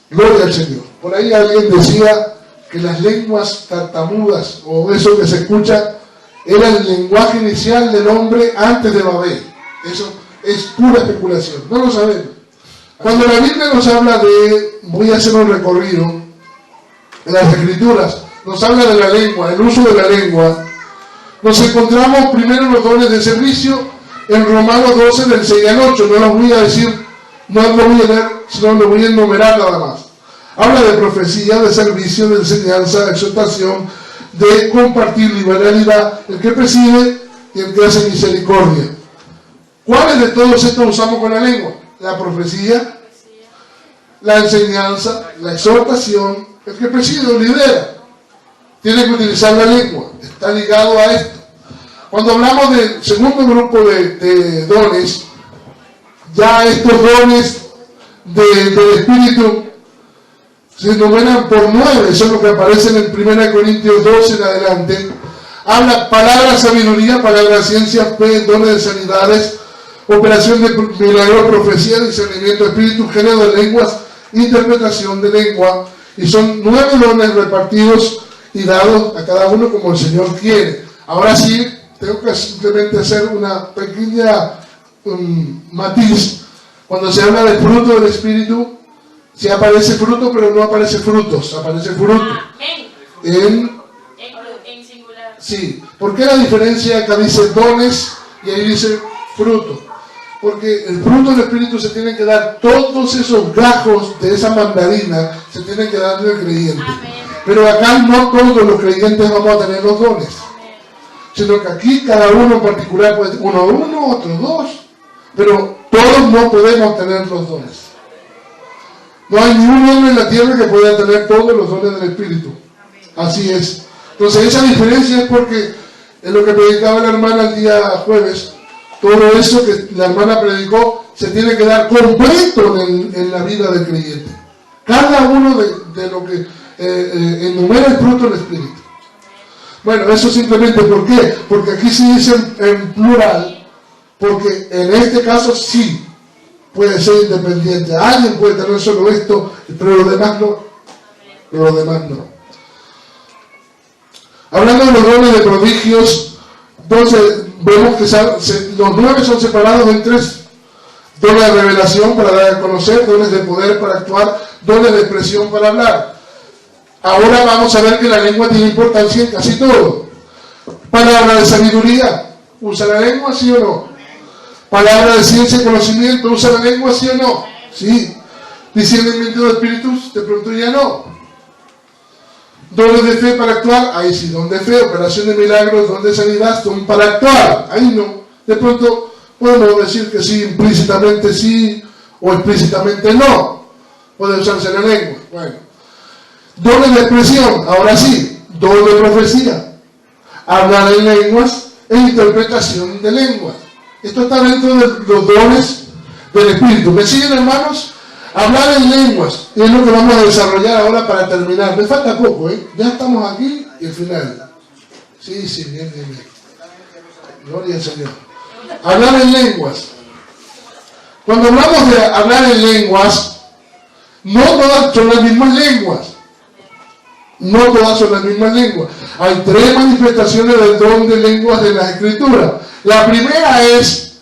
Gloria al Señor. Por ahí alguien decía que las lenguas tartamudas o eso que se escucha era el lenguaje inicial del hombre antes de Babel. Eso es pura especulación, no lo sabemos. Cuando la Biblia nos habla de, voy a hacer un recorrido en las Escrituras, nos habla de la lengua, el uso de la lengua, nos encontramos primero los dones de servicio en Romanos 12 del 6 al 8. No los voy a decir, no los voy a leer, sino los voy a enumerar nada más. Habla de profecía, de servicio, de enseñanza, de exhortación, de compartir liberalidad, el que preside y el que hace misericordia. ¿Cuáles de todos estos usamos con la lengua? La profecía, la enseñanza, la exhortación, el que preside o lidera. Tiene que utilizar la lengua, está ligado a esto. Cuando hablamos del segundo grupo de dones, ya estos dones del Espíritu se enumeran por 9, son los que aparecen en 1 Corintios 12 en adelante. Habla palabra sabiduría, palabra ciencia, fe, dones de sanidades, operación de milagros, profecía, discernimiento de espíritu, género de lenguas, interpretación de lengua, y son 9 dones repartidos y dados a cada uno como el Señor quiere. Ahora sí, tengo que simplemente hacer una pequeña matiz. Cuando se habla del fruto del Espíritu, sí aparece fruto, pero no aparece frutos, aparece fruto. En singular. Sí. ¿Por qué la diferencia? Acá dice dones y ahí dice fruto. Porque el fruto del Espíritu se tiene que dar, todos esos gajos de esa mandarina se tienen que dar al creyente. Amén. Pero acá no todos los creyentes vamos a tener los dones. Amén. Sino que aquí cada uno en particular puede, uno, otro dos. Pero todos no podemos tener los dones. No hay ningún hombre en la tierra que pueda tener todos los dones del Espíritu. Así es. Entonces esa diferencia es porque en lo que predicaba la hermana el día jueves, todo eso que la hermana predicó se tiene que dar completo en la vida del creyente. Cada uno de lo que enumera el fruto del Espíritu. Bueno, eso simplemente ¿por qué? Porque aquí sí dice en plural, porque en este caso sí puede ser independiente. Alguien puede tener solo esto, pero los demás no. Los demás no. Hablando de los dones de prodigios, entonces vemos que los 9 son separados en 3. Dones de revelación para dar a conocer, dones de poder para actuar, dones de expresión para hablar. Ahora vamos a ver que la lengua tiene importancia en casi todo. Palabra de sabiduría, ¿usa la lengua, sí o no? Palabra de ciencia y conocimiento, ¿usa la lengua, sí o no? Sí. Discernimiento de espíritus, de pronto ya no. Dones de fe para actuar, ahí sí, don de fe, operación de milagros, don de sanidad, son para actuar, ahí no. De pronto podemos decir que sí, implícitamente sí, o explícitamente no. Puede usarse la lengua. Bueno. Dones de expresión, ahora sí, don de profecía, hablar en lenguas e interpretación de lenguas. Esto está dentro de los dones del Espíritu. ¿Me siguen, hermanos? Hablar en lenguas es lo que vamos a desarrollar ahora para terminar. Me falta poco, ya estamos aquí y el final. Sí, bien. Gloria al Señor. Hablar en lenguas. Cuando hablamos de hablar en lenguas, no todas son las mismas lenguas. No todas son las mismas lenguas. Hay 3 manifestaciones del don de lenguas de las Escrituras. La primera es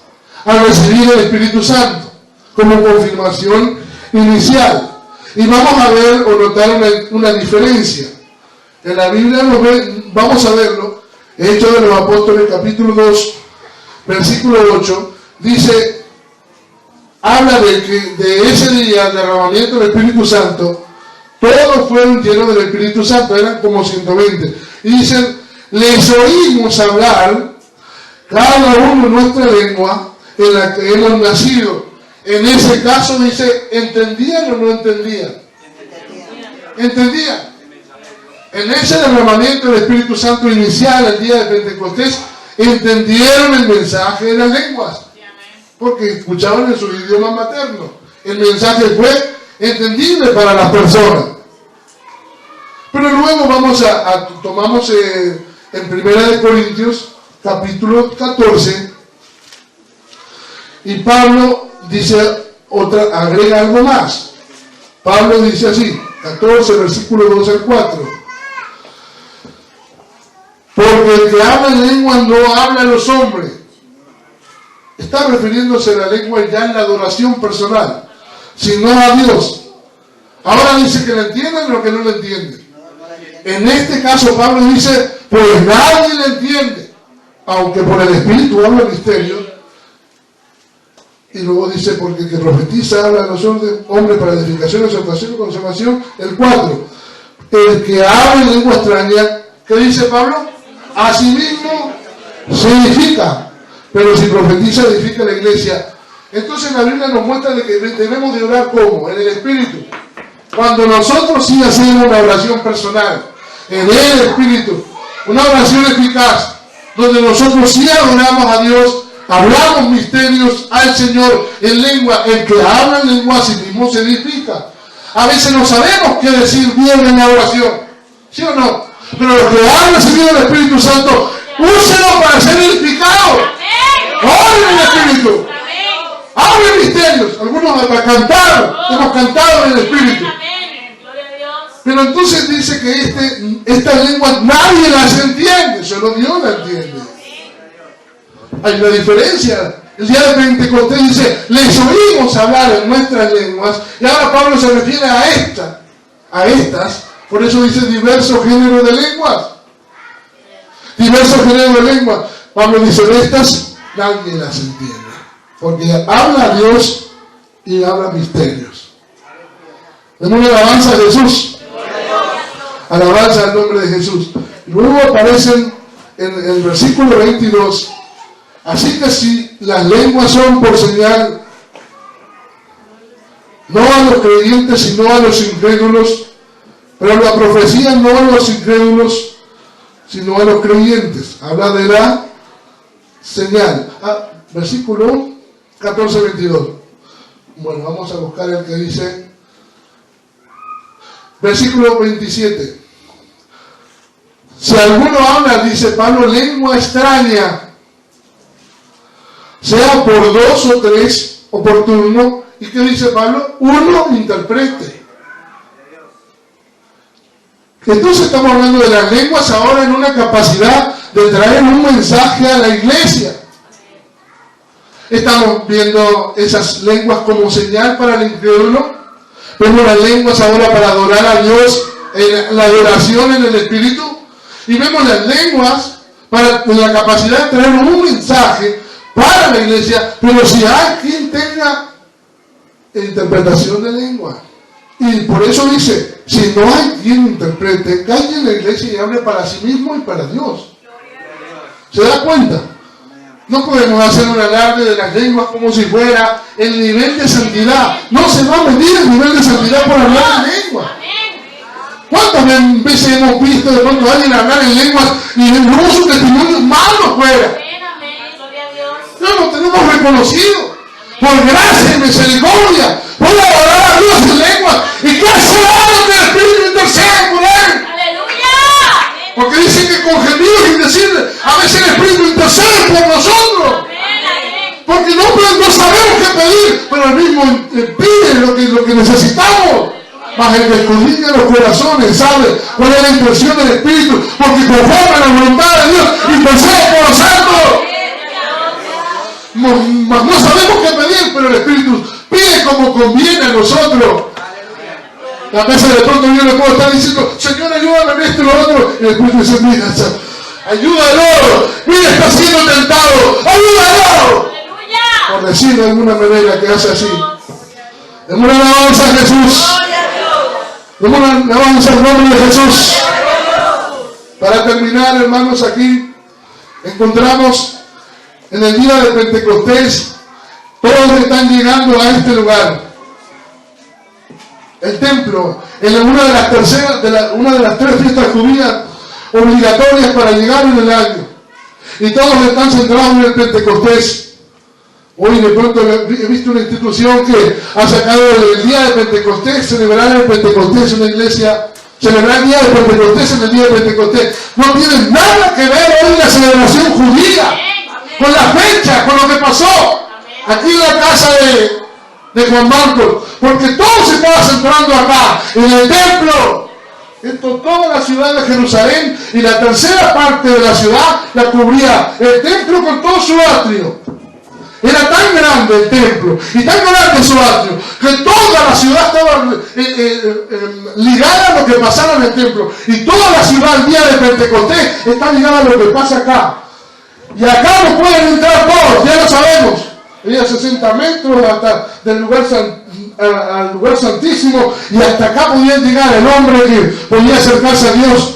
al recibir el Espíritu Santo como confirmación inicial. Y vamos a ver o notar una diferencia. En la Biblia vamos a verlo, Hechos de los Apóstoles, capítulo 2, versículo 8, dice, habla de ese día, el derramamiento del Espíritu Santo. Todos fueron llenos del Espíritu Santo, eran como 120. Y dicen, les oímos hablar, cada uno en nuestra lengua, en la que hemos nacido. En ese caso dice, ¿entendían o no entendían? Entendían. En ese derramamiento del Espíritu Santo inicial, el día de Pentecostés, entendieron el mensaje de las lenguas. Porque escuchaban en su idioma materno. El mensaje fue entendible para las personas. Pero luego tomamos en 1 Corintios capítulo 14 y Pablo dice agrega algo más. Pablo dice así, 14 versículo 2 al 4. Porque el que habla en lengua no habla a los hombres. Está refiriéndose a la lengua ya en la adoración personal, sino a Dios. Ahora dice que le entienden o que no le entienden. En este caso Pablo dice, pues nadie le entiende, aunque por el Espíritu habla misterios. Y luego dice, porque el que profetiza habla a los hombres para edificación, exhortación y conservación. El 4, el que habla en lengua extraña, ¿qué dice Pablo? Asimismo se edifica, pero si profetiza edifica la iglesia. Entonces la Biblia nos muestra de que debemos de orar ¿cómo? En el Espíritu. Cuando nosotros sí hacemos una oración personal, en el Espíritu, una oración eficaz, donde nosotros sí adoramos a Dios, hablamos misterios al Señor en lengua, el que habla en lengua a sí mismo se edifica. A veces no sabemos qué decir bien en la oración, ¿sí o no? Pero lo que habla el Señor del Espíritu Santo, úselo para ser edificado. Ore en el Espíritu. Hable misterios. Algunos hasta cantaron, hemos cantado en el Espíritu. Pero entonces dice que esta lengua nadie las entiende, solo Dios la entiende. Hay una diferencia. El día de Pentecostés dice, les oímos hablar en nuestras lenguas, y ahora Pablo se refiere a estas, por eso dice diversos géneros de lenguas. Diversos géneros de lenguas. Pablo dice, estas nadie las entiende, porque habla Dios y habla misterios. Demos alabanza a Jesús. Alabanza al nombre de Jesús. Luego aparecen en el versículo 22. Así que si las lenguas son por señal, no a los creyentes, sino a los incrédulos, pero la profecía no a los incrédulos, sino a los creyentes. Habla de la señal. Versículo 14-22. Bueno, vamos a buscar el que dice. Versículo 27. Si alguno habla, dice Pablo, lengua extraña, sea por dos o tres o por turno, ¿y qué dice Pablo? Uno interprete. Entonces estamos hablando de las lenguas ahora en una capacidad de traer un mensaje a la iglesia. Estamos viendo esas lenguas como señal para el incrédulo. Vemos las lenguas ahora para adorar a Dios, en la adoración en el Espíritu. Y vemos las lenguas para la capacidad de traer un mensaje para la iglesia, pero si hay quien tenga interpretación de lengua. Y por eso dice, si no hay quien interprete, calle en la iglesia y hable para sí mismo y para Dios. ¿Se da cuenta? No podemos hacer un alarde de las lenguas como si fuera el nivel de santidad. No se va a medir el nivel de santidad por hablar en lengua. ¿Cuántas veces hemos visto de pronto a alguien hablar en lenguas y luego su testimonio malo fuera? No lo tenemos reconocido. Por gracia y misericordia, puede adorar a Dios en lengua. ¿Y qué hace que el Espíritu intercede por él? ¡Aleluya! Porque dice que con gemidos indecibles, a veces el Espíritu intercede por nosotros. Porque no sabemos qué pedir, pero el mismo pide lo que necesitamos. Mas el que escudriña los corazones sabe cuál es la intención del Espíritu, porque conforme a la voluntad de Dios intercede por los santos. Mas no sabemos qué pedir, pero el Espíritu pide como conviene a nosotros. A veces de pronto yo le puedo estar diciendo, Señor, ayúdame en esto y lo otro. Y el Espíritu dice, mira, ayúdalo. Mira, está siendo tentado. Ayúdalo. Por decirlo de alguna manera que hace así. Demos una alabanza a Jesús. Demos una alabanza al nombre de Jesús. Para terminar, hermanos, aquí encontramos en el día de Pentecostés, todos están llegando a este lugar. El templo, en una de las tres fiestas judías obligatorias para llegar en el año. Y todos están centrados en el Pentecostés. Hoy de pronto he visto una institución que ha sacado el día de Pentecostés, celebrar el Pentecostés en una iglesia, celebrar el día de Pentecostés en el día de Pentecostés. No tiene nada que ver hoy la celebración judía con la fecha, con lo que pasó aquí en la casa de Juan Marcos, porque todo se estaba centrando acá, en el templo. Toda la ciudad de Jerusalén y la tercera parte de la ciudad la cubría el templo con todo su atrio. Era tan grande el templo y tan grande su atrio que toda la ciudad estaba ligada a lo que pasaba en el templo. Y toda la ciudad el día de Pentecostés está ligada a lo que pasa acá. Y acá no pueden entrar todos, ya lo sabemos. Había 60 metros hasta del lugar al lugar santísimo, y hasta acá podía llegar el hombre que podía acercarse a Dios.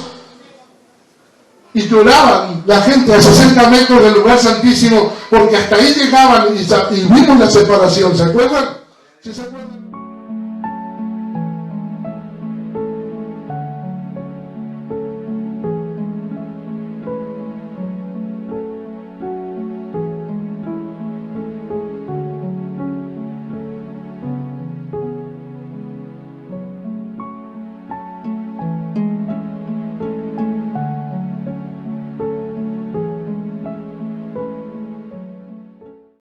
Y lloraban la gente a 60 metros del lugar santísimo, porque hasta ahí llegaban y vimos la separación. ¿Se acuerdan? ¿Sí se acuerdan?